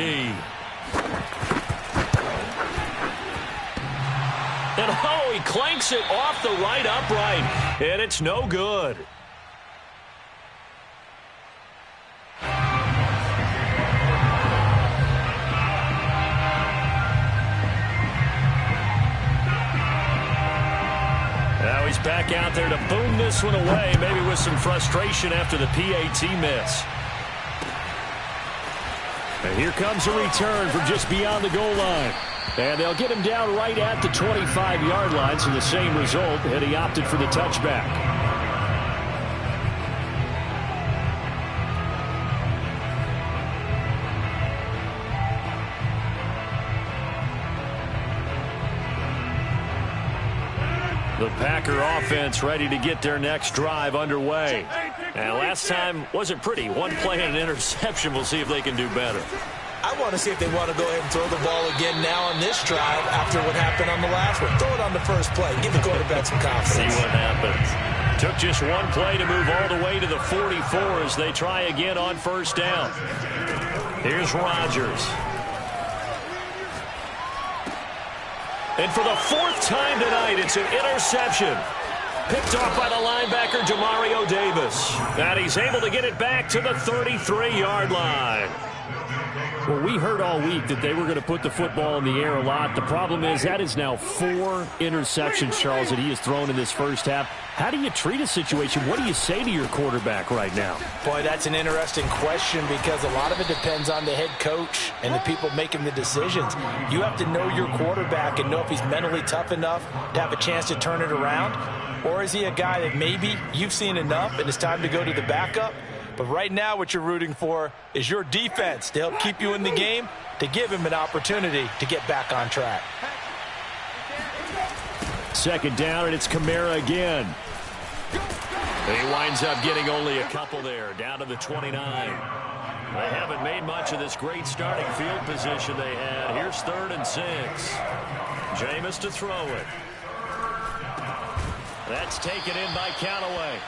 And oh, he clanks it off the right upright. And it's no good. Now he's back out there to boom this one away, maybe with some frustration after the PAT miss. And here comes a return from just beyond the goal line. And they'll get him down right at the 25-yard line, so the same result, and he opted for the touchback. The Packer offense ready to get their next drive underway. And last time wasn't pretty. One play and an interception. We'll see if they can do better. I want to see if they want to go ahead and throw the ball again now on this drive after what happened on the last one. Throw it on the first play. Give the quarterback some confidence. See what happens. Took just one play to move all the way to the 44 as they try again on first down. Here's Rodgers. And for the 4th time tonight, it's an interception. Picked off by the linebacker, Demario Davis. And he's able to get it back to the 33-yard line. Well, we heard all week that they were going to put the football in the air a lot. The problem is that is now 4 interceptions, Charles, that he has thrown in this first half. How do you treat a situation? What do you say to your quarterback right now? Boy, that's an interesting question because a lot of it depends on the head coach and the people making the decisions. You have to know your quarterback and know if he's mentally tough enough to have a chance to turn it around. Or is he a guy that maybe you've seen enough and it's time to go to the backup? But right now what you're rooting for is your defense to help keep you in the game, to give him an opportunity to get back on track. Second down, and it's Kamara again. He winds up getting only a couple there, down to the 29. They haven't made much of this great starting field position they had. Here's 3rd and 6. Jameis to throw it. That's taken in by Callaway.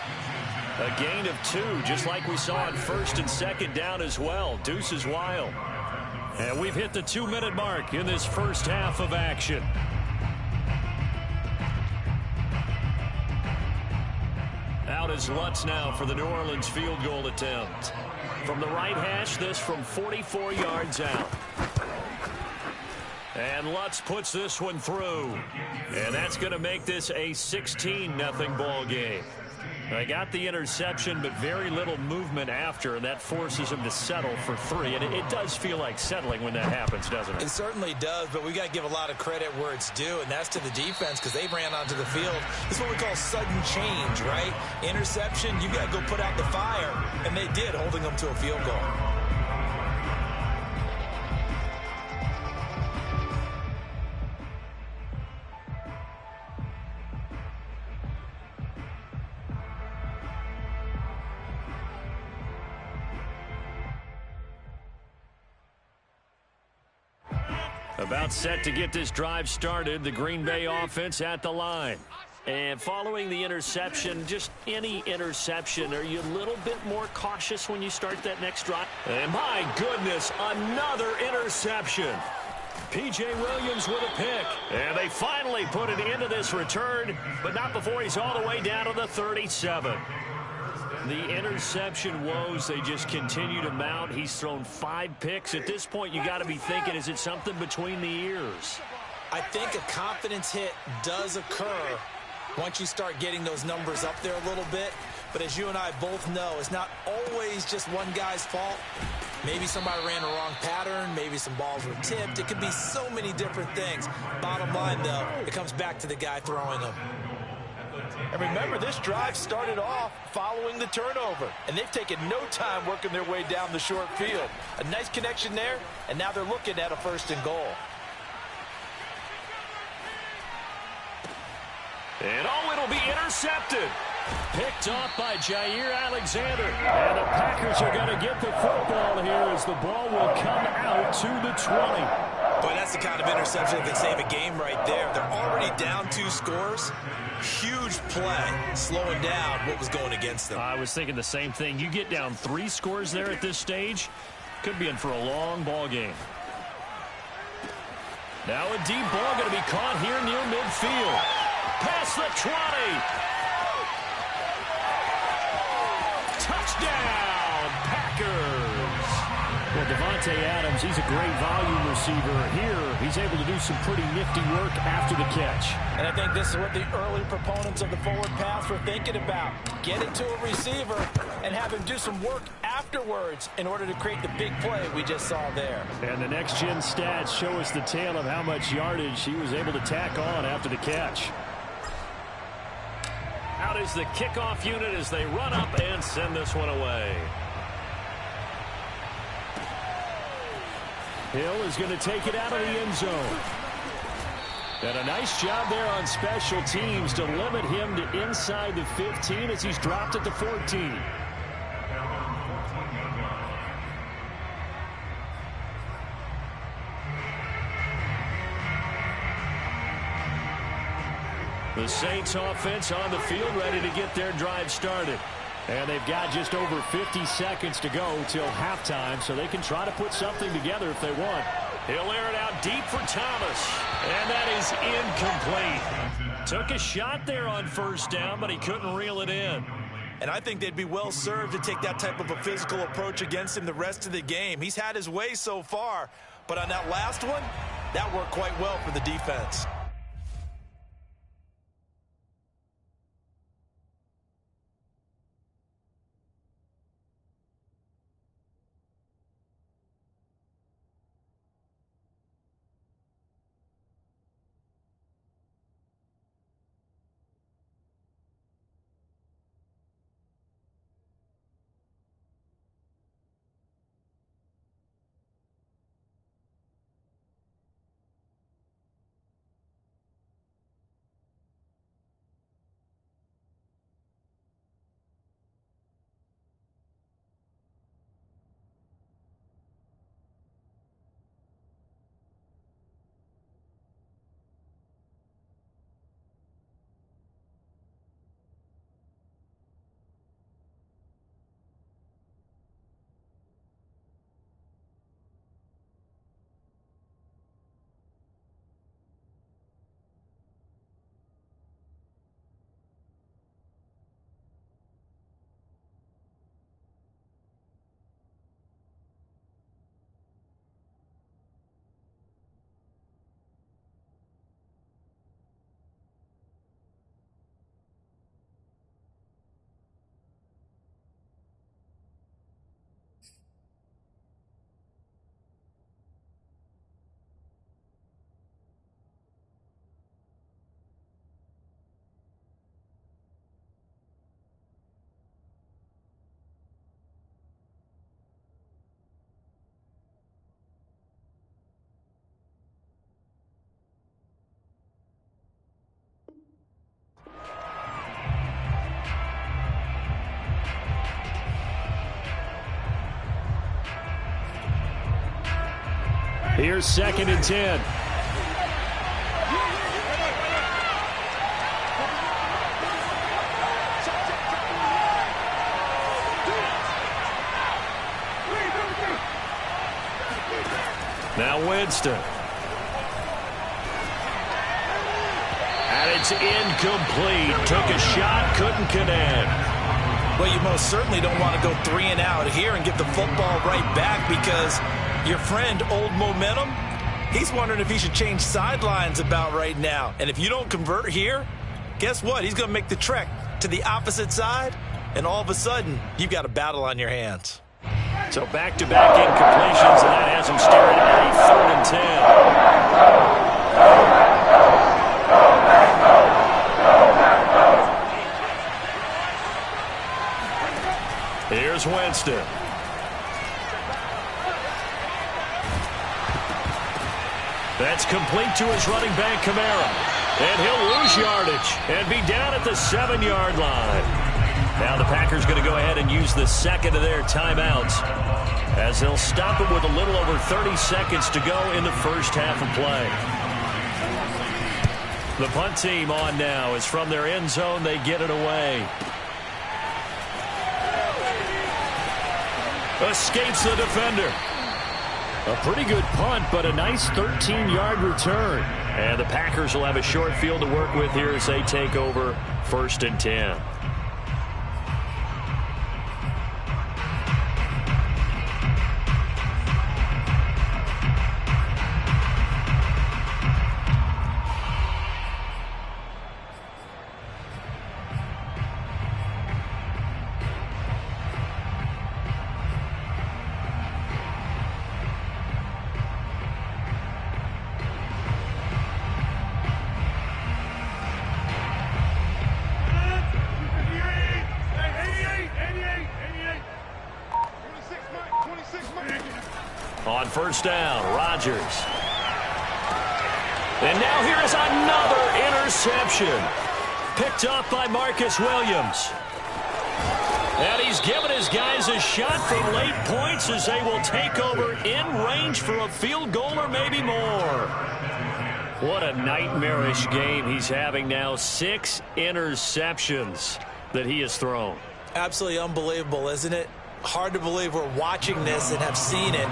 A gain of 2, just like we saw on 1st and 2nd down as well. Deuce is wild. And we've hit the 2-minute mark in this first half of action. Out is Lutz now for the New Orleans field goal attempt. From the right hash, this from 44 yards out. And Lutz puts this one through. And that's going to make this a 16-0 ball game. They got the interception, but very little movement after, and that forces him to settle for 3. And it does feel like settling when that happens, doesn't it? It certainly does, but we got to give a lot of credit where it's due, and that's to the defense because they ran onto the field. This is what we call sudden change, right? Interception, you got to go put out the fire, and they did, holding them to a field goal. About set to get this drive started, the Green Bay offense at the line. And following the interception, just any interception, are you a little bit more cautious when you start that next drive? And my goodness, another interception. P.J. Williams with a pick. And they finally put it into this return, but not before he's all the way down to the 37. The interception woes, they just continue to mount. He's thrown 5 picks. At this point, you got to be thinking, is it something between the ears? I think a confidence hit does occur once you start getting those numbers up there a little bit. But as you and I both know, it's not always just one guy's fault. Maybe somebody ran the wrong pattern. Maybe some balls were tipped. It could be so many different things. Bottom line, though, it comes back to the guy throwing them. And remember, this drive started off following the turnover. And they've taken no time working their way down the short field. A nice connection there, and now they're looking at a 1st and goal. And oh, it'll be intercepted. Picked off by Jair Alexander. And the Packers are going to get the football here as the ball will come out to the 20. Boy, that's the kind of interception that can save a game right there. They're already down 2 scores. Huge play, slowing down what was going against them. I was thinking the same thing. You get down 3 scores there at this stage, could be in for a long ball game. Now a deep ball going to be caught here near midfield. Past the 20. Touchdown, Packers. Well, Devontae Adams, he's a great volume receiver. Here, he's able to do some pretty nifty work after the catch. And I think this is what the early proponents of the forward pass were thinking about. Get it to a receiver and have him do some work afterwards in order to create the big play we just saw there. And the next-gen stats show us the tale of how much yardage he was able to tack on after the catch. Out is the kickoff unit as they run up and send this one away. Hill is going to take it out of the end zone. And a nice job there on special teams to limit him to inside the 15 as he's dropped at the 14. The Saints offense on the field ready to get their drive started. And they've got just over 50 seconds to go till halftime, so they can try to put something together if they want. He'll air it out deep for Thomas. And that is incomplete. Took a shot there on 1st down, but he couldn't reel it in. And I think they'd be well served to take that type of a physical approach against him the rest of the game. He's had his way so far, but on that last one, that worked quite well for the defense. Here's 2nd and 10. Now Winston. And it's incomplete. Took a shot, couldn't connect. Well, you most certainly don't want to go 3 and out here and give the football right back, because your friend, Old Momentum, he's wondering if he should change sidelines about right now. And if you don't convert here, guess what? He's going to make the trek to the opposite side, and all of a sudden, you've got a battle on your hands. So back-to-back incompletions, and that has him staring at a 3rd and 10. Here's Winston. That's complete to his running back, Kamara. And he'll lose yardage and be down at the 7-yard line. Now the Packers going to go ahead and use the second of their timeouts, as they'll stop it with a little over 30 seconds to go in the first half of play. The punt team on now is from their end zone. They get it away. Escapes the defender. A pretty good punt, but a nice 13-yard return. And the Packers will have a short field to work with here as they take over 1st and 10. On 1st down, Rodgers. And now here is another interception. Picked up by Marcus Williams. And he's given his guys a shot for late points as they will take over in range for a field goal or maybe more. What a nightmarish game he's having now. 6 interceptions that he has thrown. Absolutely unbelievable, isn't it? hard to believe we're watching this and have seen it,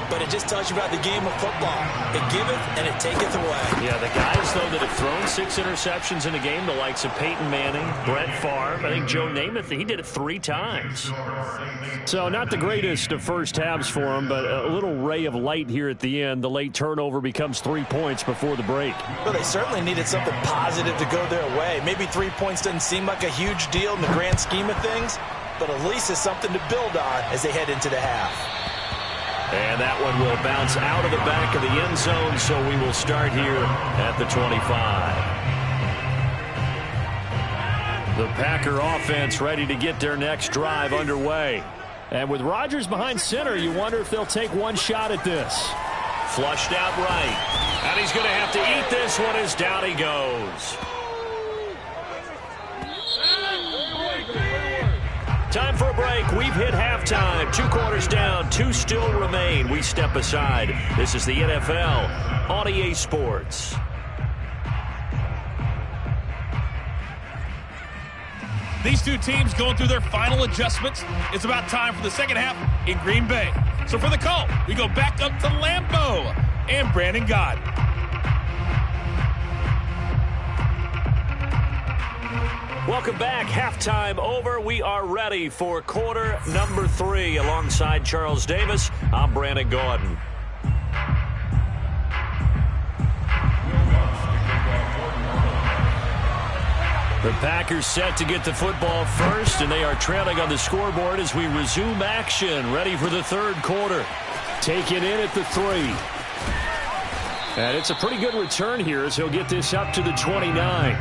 but it just tells you about the game of football. It giveth and it taketh away. Yeah, the guys, though, that have thrown 6 interceptions in a game, the likes of Peyton Manning, Brett Favre, I think Joe Namath, he did it 3 times. So not the greatest of first halves for him, but a little ray of light here at the end. The late turnover becomes 3 points before the break. Well, they certainly needed something positive to go their way. Maybe 3 points doesn't seem like a huge deal in the grand scheme of things, but at least it's something to build on as they head into the half. And that one will bounce out of the back of the end zone, so we will start here at the 25. The Packer offense ready to get their next drive underway. And with Rodgers behind center, you wonder if they'll take one shot at this. Flushed out right. And he's going to have to eat this one as down he goes. Time for a break. We've hit halftime. 2 quarters down. 2 still remain. We step aside. This is the NFL on EA Sports. These 2 teams going through their final adjustments. It's about time for the second half in Green Bay. So for the call, we go back up to Lambeau and Brandon Gaudin. Welcome back. Halftime over. We are ready for quarter number 3. Alongside Charles Davis, I'm Brandon Gaudin. The Packers set to get the football first, and they are trailing on the scoreboard as we resume action. Ready for the third quarter. Taken in at the 3. And it's a pretty good return here as he'll get this up to the 29.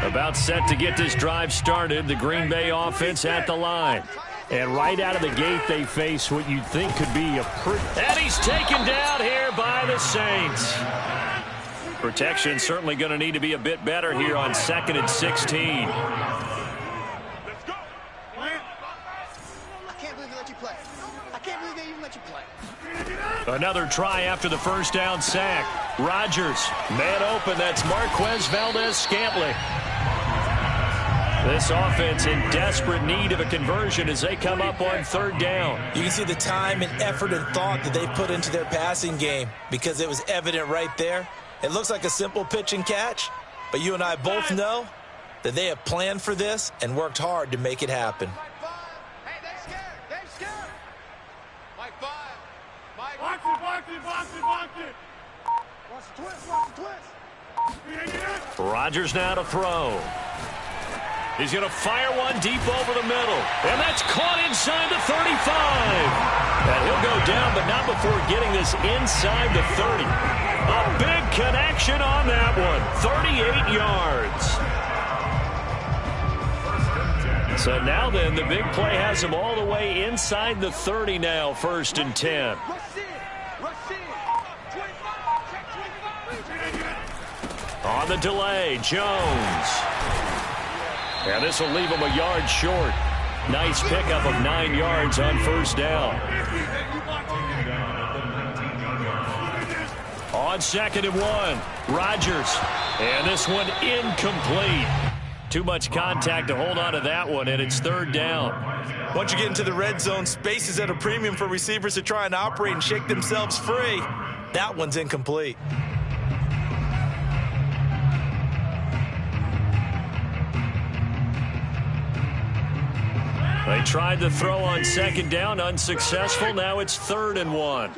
About set to get this drive started. The Green Bay offense at the line. And right out of the gate, they face what you'd think could be a pretty... And he's taken down here by the Saints. Protection certainly going to need to be a bit better here on 2nd and 16. I can't believe they let you play. I can't believe they even let you play. Another try after the first down sack. Rodgers, man open. That's Marquez Valdez-Scantling. This offense in desperate need of a conversion as they come up on 3rd down. You can see the time and effort and thought that they put into their passing game because it was evident right there. It looks like a simple pitch and catch, but you and I both know that they have planned for this and worked hard to make it happen. Hey, they're scared. They're scared. Mike 5. Mike. Box it. Watch the twist. Rodgers now to throw. He's going to fire one deep over the middle. And that's caught inside the 35. And he'll go down, but not before getting this inside the 30. A big connection on that one. 38 yards. So now then, the big play has him all the way inside the 30 now, 1st and 10. On the delay, Jones. And this will leave him a yard short. Nice pickup of 9 yards on 1st down. On 2nd and 1, Rodgers. And this one incomplete. Too much contact to hold on to that one, and it's 3rd down. Once you get into the red zone, space is at a premium for receivers to try and operate and shake themselves free. That one's incomplete. They tried to throw on 2nd down, unsuccessful. Now it's 3rd and 1.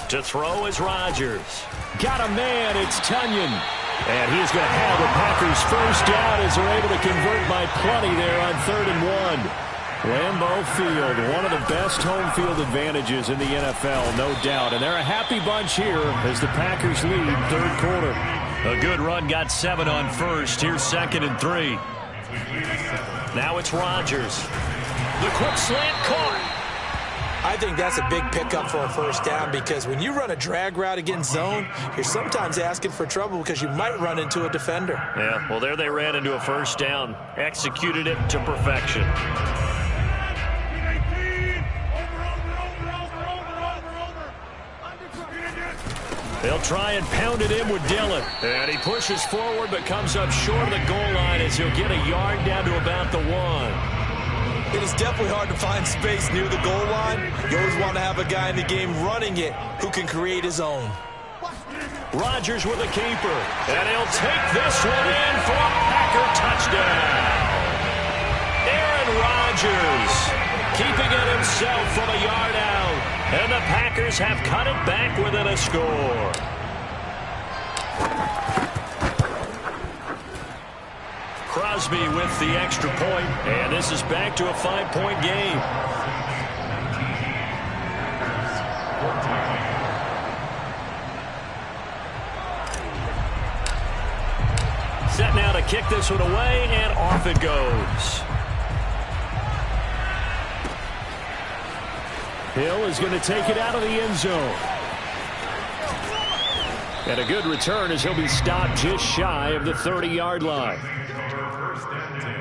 To throw is Rodgers. Got a man, it's Tunyon. And he's going to have the Packers 1st down as they're able to convert by plenty there on 3rd and 1. Lambeau Field, one of the best home field advantages in the NFL, no doubt. And they're a happy bunch here as the Packers lead third quarter. A good run got 7 on first. Here's 2nd and 3. Now it's Rodgers. The quick slant caught. I think that's a big pickup for a first down because when you run a drag route against zone, you're sometimes asking for trouble because you might run into a defender. Yeah, well, there they ran into a first down. Executed it to perfection. They'll try and pound it in with Dillon. And he pushes forward but comes up short of the goal line as he'll get a yard down to about the 1. It is definitely hard to find space near the goal line. You always want to have a guy in the game running it who can create his own. Rodgers with a keeper. And he'll take this one in for a Packer touchdown. Aaron Rodgers keeping it himself from a yard out. And the Packers have cut it back within a score. Crosby with the extra point, and this is back to a 5-point game. Set now to kick this one away, and off it goes. Hill is going to take it out of the end zone. And a good return as he'll be stopped just shy of the 30-yard line. First and 10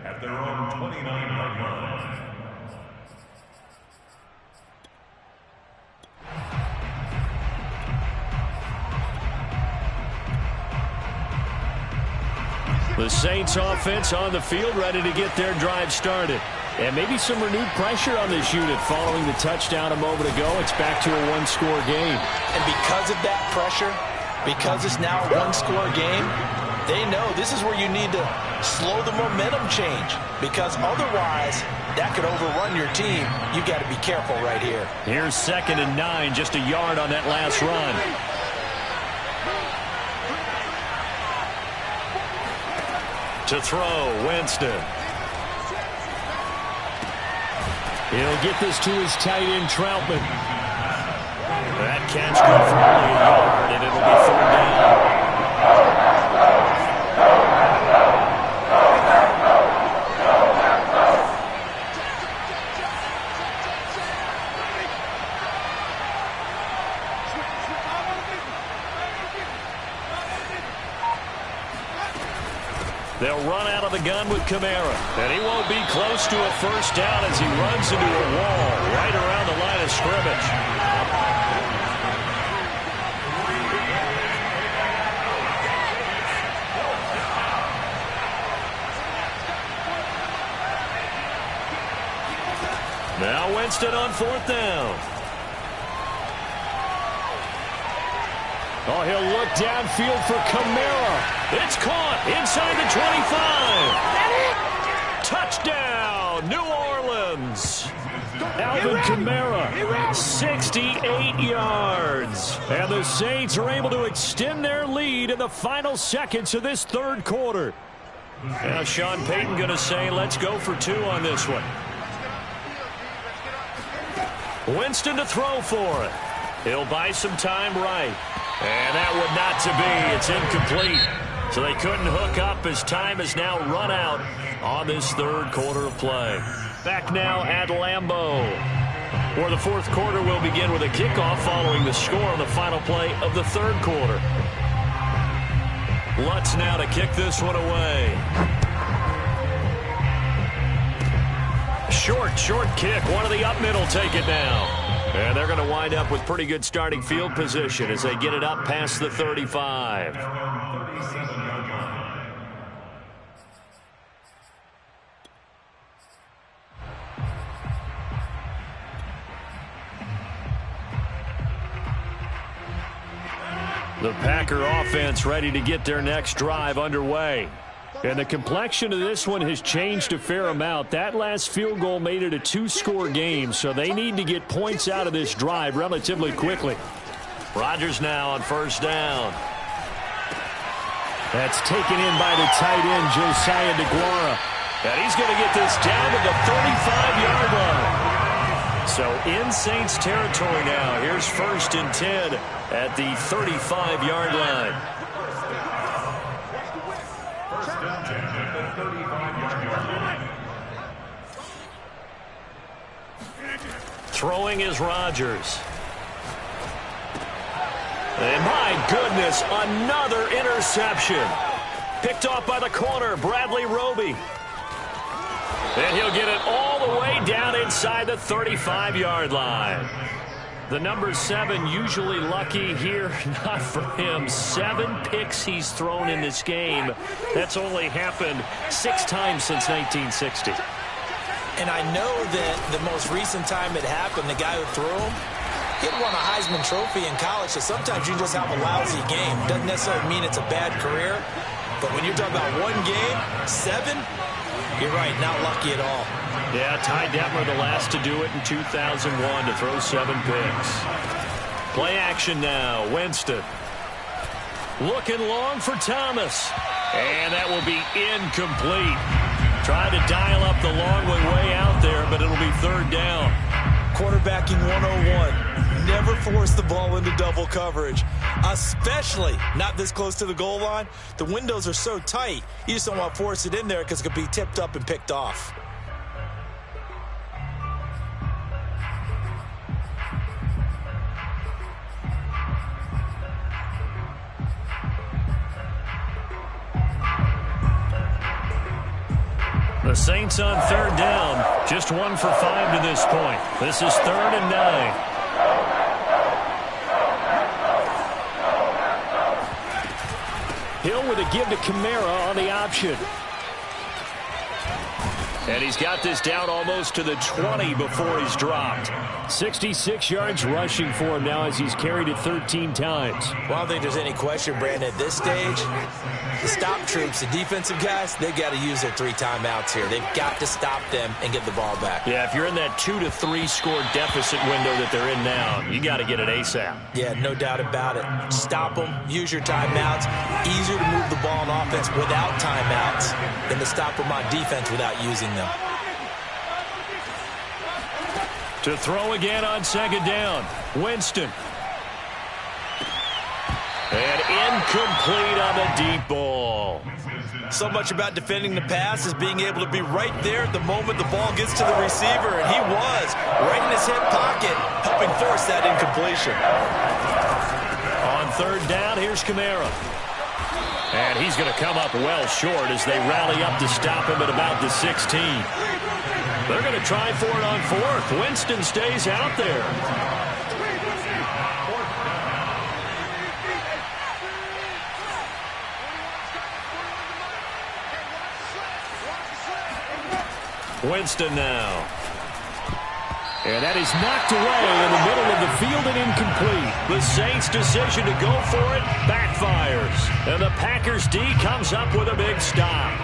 at their own 29-yard line. The Saints offense on the field ready to get their drive started. And maybe some renewed pressure on this unit following the touchdown a moment ago. It's back to a one-score game. And because of that pressure, because it's now a one-score game, they know this is where you need to slow the momentum change because otherwise that could overrun your team. You got to be careful right here. Here's 2nd and 9, just a yard on that last run. To throw, Winston. He'll get this to his tight end, Troutman. That catch good for only a yard, and it'll be 3rd down. They'll run out of the gun with Kamara. And he won't be close to a first down as he runs into a wall right around the line of scrimmage. Now Winston on 4th down. Oh, he'll look downfield for Kamara. It's caught inside the 25. Touchdown, New Orleans. Alvin Kamara, 68 yards. And the Saints are able to extend their lead in the final seconds of this third quarter. Now Sean Payton going to say, let's go for 2 on this one. Winston to throw for it. He'll buy some time right. And that would not to be. It's incomplete. So they couldn't hook up as time has now run out on this third quarter of play. Back now at Lambeau, where the fourth quarter will begin with a kickoff following the score on the final play of the third quarter. Lutz now to kick this one away. Short kick. One of the up middle take it now. And they're going to wind up with pretty good starting field position as they get it up past the 35. The Packer offense ready to get their next drive underway. And the complexion of this one has changed a fair amount. That last field goal made it a 2-score game, so they need to get points out of this drive relatively quickly. Rodgers now on 1st down. That's taken in by the tight end, Josiah DeGuara. And he's going to get this down to the 35-yard line. So in Saints territory now. Here's 1st and 10 at the 35-yard line. First down 10 at the 35-yard line. Throwing is Rodgers. And my goodness, another interception. Picked off by the corner, Bradley Roby. And he'll get it all the way down inside the 35-yard line. The number 7 usually lucky here, not for him. 7 picks he's thrown in this game. That's only happened 6 times since 1960. And I know that the most recent time it happened, the guy who threw him, he had won a Heisman Trophy in college, so sometimes you just have a lousy game. Doesn't necessarily mean it's a bad career, but when you're talking about one game, 7, you're right, not lucky at all. Yeah, Ty Detmer the last to do it in 2001 to throw 7 picks. Play action now, Winston. Looking long for Thomas. And that will be incomplete. Trying to dial up the long way out there, but it'll be 3rd down. Quarterbacking 101. Never force the ball into double coverage, especially not this close to the goal line. The windows are so tight, you just don't want to force it in there because it could be tipped up and picked off. The Saints on 3rd down. Just 1 for 5 to this point. This is 3rd and 9. Hill with a give to Kamara on the option. And he's got this down almost to the 20 before he's dropped. 66 yards rushing for him now as he's carried it 13 times. Well, I don't think there's any question, Brandon, at this stage. The stop troops, the defensive guys, they've got to use their 3 timeouts here. They've got to stop them and get the ball back. Yeah, if you're in that 2 to 3 score deficit window that they're in now, you got to get it ASAP. Yeah, no doubt about it. Stop them, use your timeouts. Easier to move the ball on offense without timeouts than to stop them on defense without using them. To throw again on 2nd down, Winston. And incomplete on the deep ball. So much about defending the pass is being able to be right there at the moment the ball gets to the receiver, and he was right in his hip pocket, helping force that incompletion. On 3rd down, here's Kamara. And he's going to come up well short as they rally up to stop him at about the 16. They're going to try for it on 4th. Winston stays out there. Winston now. And that is knocked away in the middle of the field and incomplete. The Saints' decision to go for it backfires. And the Packers D comes up with a big stop.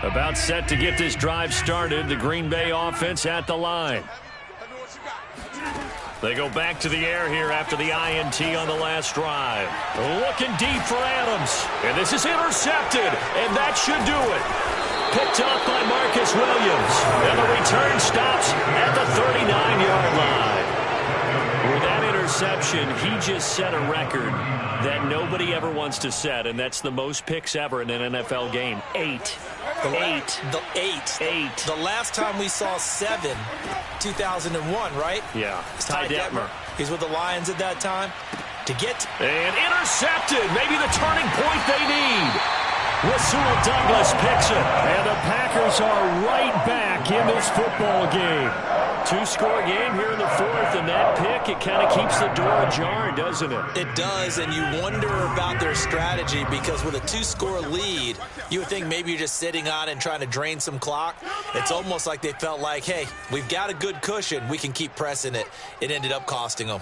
About set to get this drive started. The Green Bay offense at the line. They go back to the air here after the INT on the last drive. Looking deep for Adams. And this is intercepted. And that should do it. Picked up by Marcus Williams. And the return stops at the 39-yard line. With that interception, he just set a record that nobody ever wants to set, and that's the most picks ever in an NFL game. 8. The last time we saw 7, 2001, right? Yeah. It's Ty Detmer. He's with the Lions at that time. To get... And intercepted. Maybe the turning point they need. Rasul Douglas picks it. And the Packers are right back in this football game. Two-score game here in the fourth, and that pick, it kind of keeps the door ajar, doesn't it? It does, and you wonder about their strategy because with a two-score lead, you would think maybe you're just sitting on it and trying to drain some clock. It's almost like they felt like, hey, we've got a good cushion. We can keep pressing it. It ended up costing them.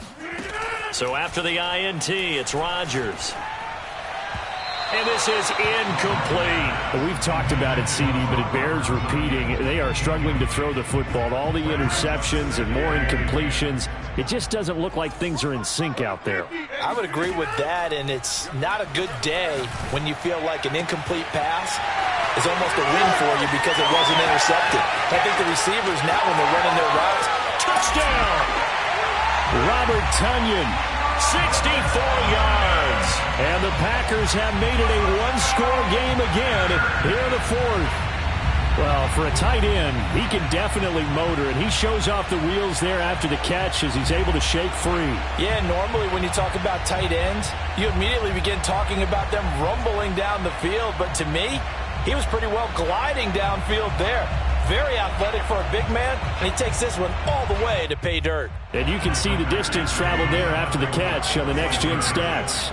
So after the INT, it's Rodgers. And this is incomplete. We've talked about it, CD, but it bears repeating. They are struggling to throw the football. All the interceptions and more incompletions. It just doesn't look like things are in sync out there. I would agree with that, and it's not a good day when you feel like an incomplete pass is almost a win for you because it wasn't intercepted. I think the receivers now, when they're running their routes, touchdown! Robert Tonyan, 64 yards. And the Packers have made it a one-score game again here in the fourth. Well, for a tight end, he can definitely motor, and he shows off the wheels there after the catch as he's able to shake free. Yeah, normally when you talk about tight ends, you immediately begin talking about them rumbling down the field. But to me, he was pretty well gliding downfield there. Very athletic for a big man, and he takes this one all the way to pay dirt. And you can see the distance traveled there after the catch on the next-gen stats.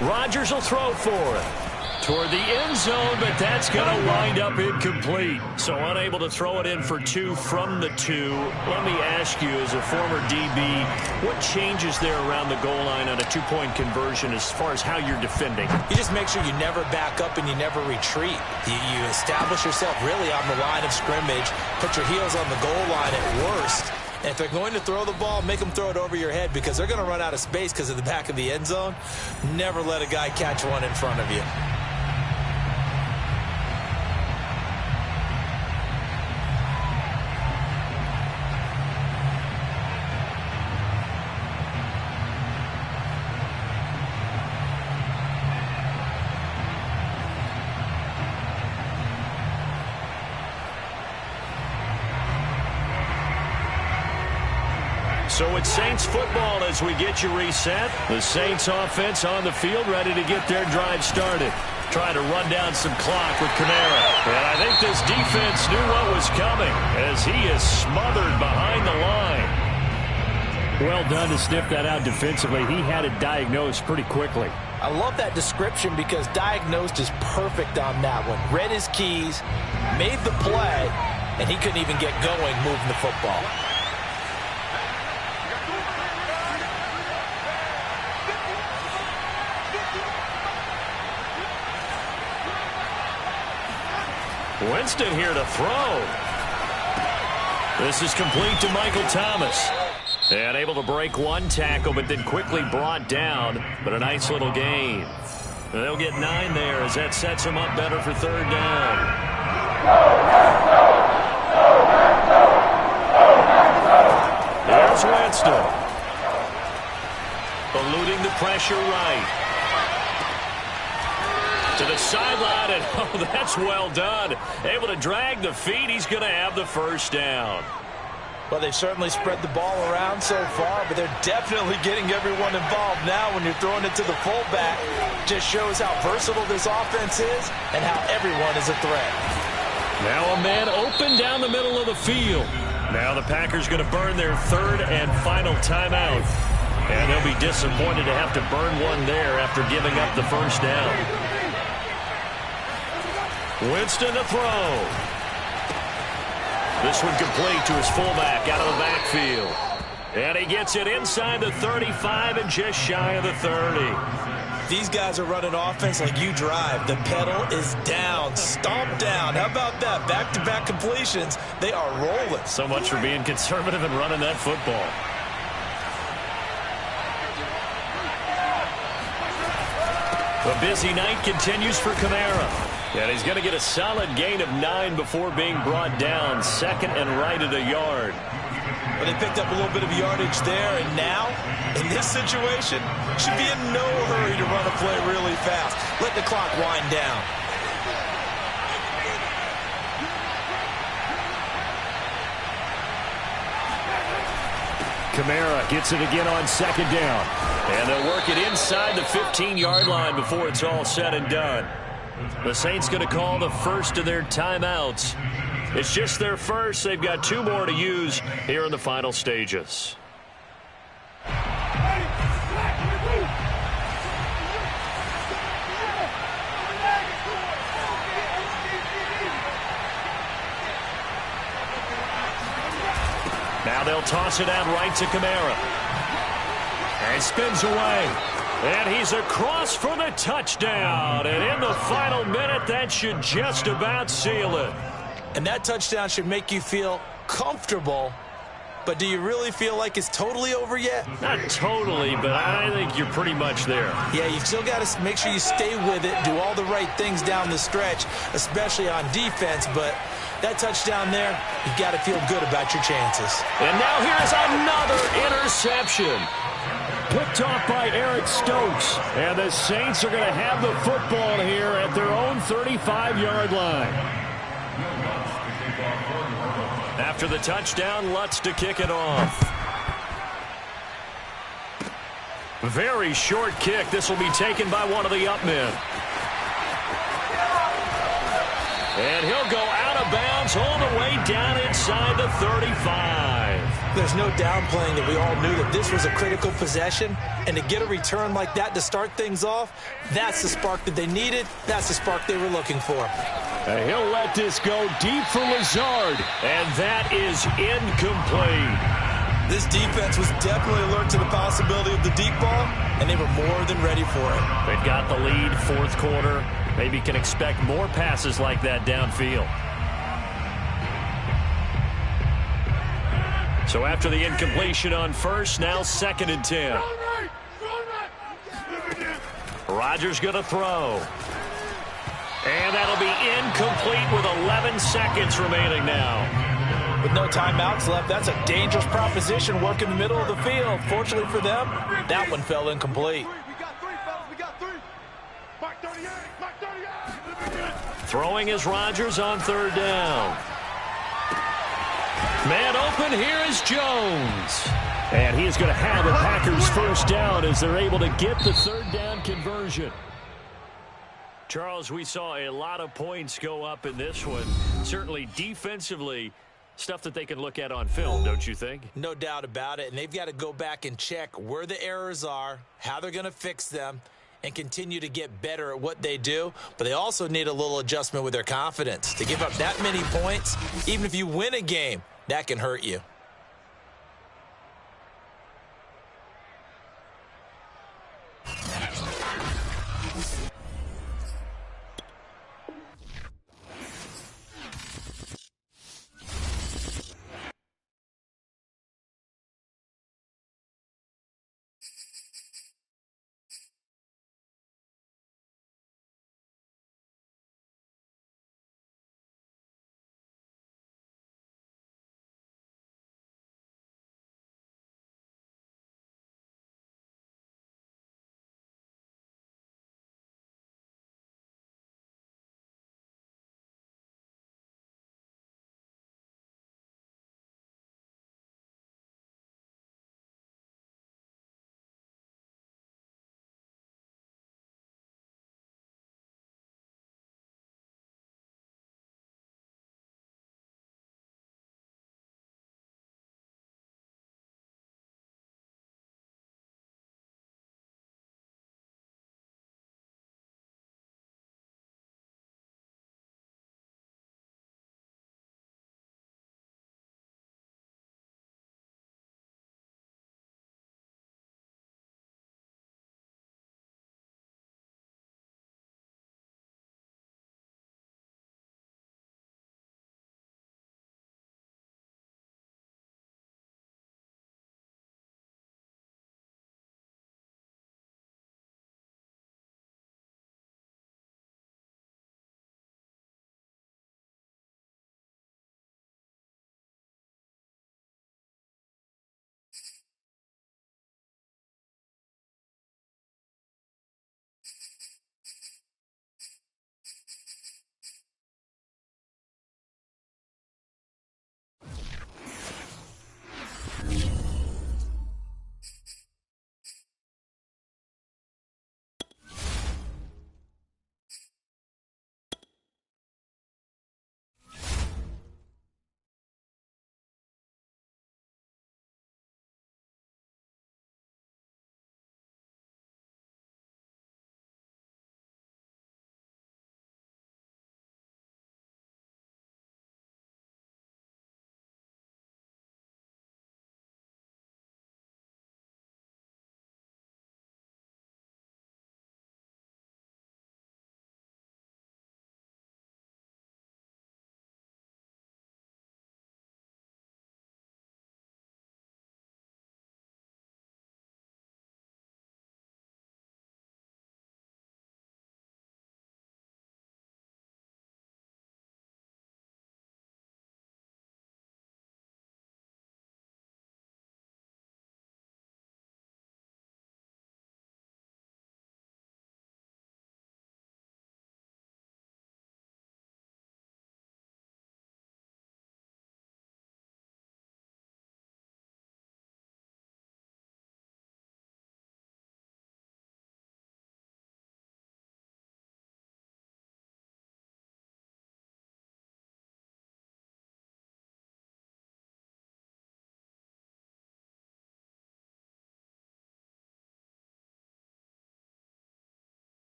Rodgers will throw for it. Toward the end zone, but that's going to wind up incomplete. So unable to throw it in for two from the two. Let me ask you, as a former DB, what changes there around the goal line on a two-point conversion as far as how you're defending? You just make sure you never back up and you never retreat. You establish yourself really on the line of scrimmage, put your heels on the goal line at worst. And if they're going to throw the ball, make them throw it over your head because they're going to run out of space because of the back of the end zone. Never let a guy catch one in front of you. So it's Saints football as we get you reset. The Saints offense on the field ready to get their drive started. Trying to run down some clock with Kamara. And I think this defense knew what was coming as he is smothered behind the line. Well done to sniff that out defensively. He had it diagnosed pretty quickly. I love that description because diagnosed is perfect on that one. Read his keys, made the play, and he couldn't even get going moving the football. Winston here to throw. This is complete to Michael Thomas. And able to break one tackle, but then quickly brought down. But a nice little gain. And they'll get 9 there as that sets them up better for third down. There's Winston. Eluding the pressure right. To the sideline, and oh, that's well done. Able to drag the feet. He's going to have the first down. Well, they've certainly spread the ball around so far, but they're definitely getting everyone involved now when you're throwing it to the fullback. Just shows how versatile this offense is and how everyone is a threat. Now a man open down the middle of the field. Now the Packers going to burn their third and final timeout. And they'll be disappointed to have to burn one there after giving up the first down. Winston to throw. This one complete to his fullback out of the backfield. And he gets it inside the 35 and just shy of the 30. These guys are running offense like you drive. The pedal is down, stomped down. How about that? Back-to-back completions. They are rolling. So much for being conservative and running that football. The busy night continues for Kamara. And he's going to get a solid gain of 9 before being brought down. Second and right at a yard. But they picked up a little bit of yardage there, and now, in this situation, should be in no hurry to run a play really fast. Let the clock wind down. Kamara gets it again on second down. And they'll work it inside the 15-yard line before it's all said and done. The Saints going to call the first of their timeouts. It's just their first. They've got 2 more to use here in the final stages. Now they'll toss it out right to Kamara. And spins away. And he's across for the touchdown. And in the final minute, that should just about seal it. And that touchdown should make you feel comfortable. But do you really feel like it's totally over yet? Not totally, but I think you're pretty much there. Yeah, you've still got to make sure you stay with it, do all the right things down the stretch, especially on defense. But that touchdown there, you've got to feel good about your chances. And now here's another interception. Picked off by Eric Stokes. And the Saints are going to have the football here at their own 35-yard line. After the touchdown, Lutz to kick it off. Very short kick. This will be taken by one of the up men. And he'll go out of bounds all the way down inside the 35. There's no downplaying that we all knew that this was a critical possession, and to get a return like that to start things off, that's the spark that they needed. That's the spark they were looking for. And he'll let this go deep for Lazard, and that is incomplete. This defense was definitely alert to the possibility of the deep ball, and they were more than ready for it. They've got the lead, fourth quarter. Maybe can expect more passes like that downfield. So after the incompletion on first, now 2nd and 10. Rodgers going to throw. And that'll be incomplete with 11 seconds remaining now. With no timeouts left, that's a dangerous proposition, work in the middle of the field. Fortunately for them, that one fell incomplete. Throwing is Rodgers on 3rd down. Man open, here is Jones. And he's going to have the Packers first down as they're able to get the 3rd down conversion. Charles, we saw a lot of points go up in this one. Certainly defensively, stuff that they can look at on film, don't you think? No doubt about it. And they've got to go back and check where the errors are, how they're going to fix them, and continue to get better at what they do. But they also need a little adjustment with their confidence. To give up that many points, even if you win a game, that can hurt you.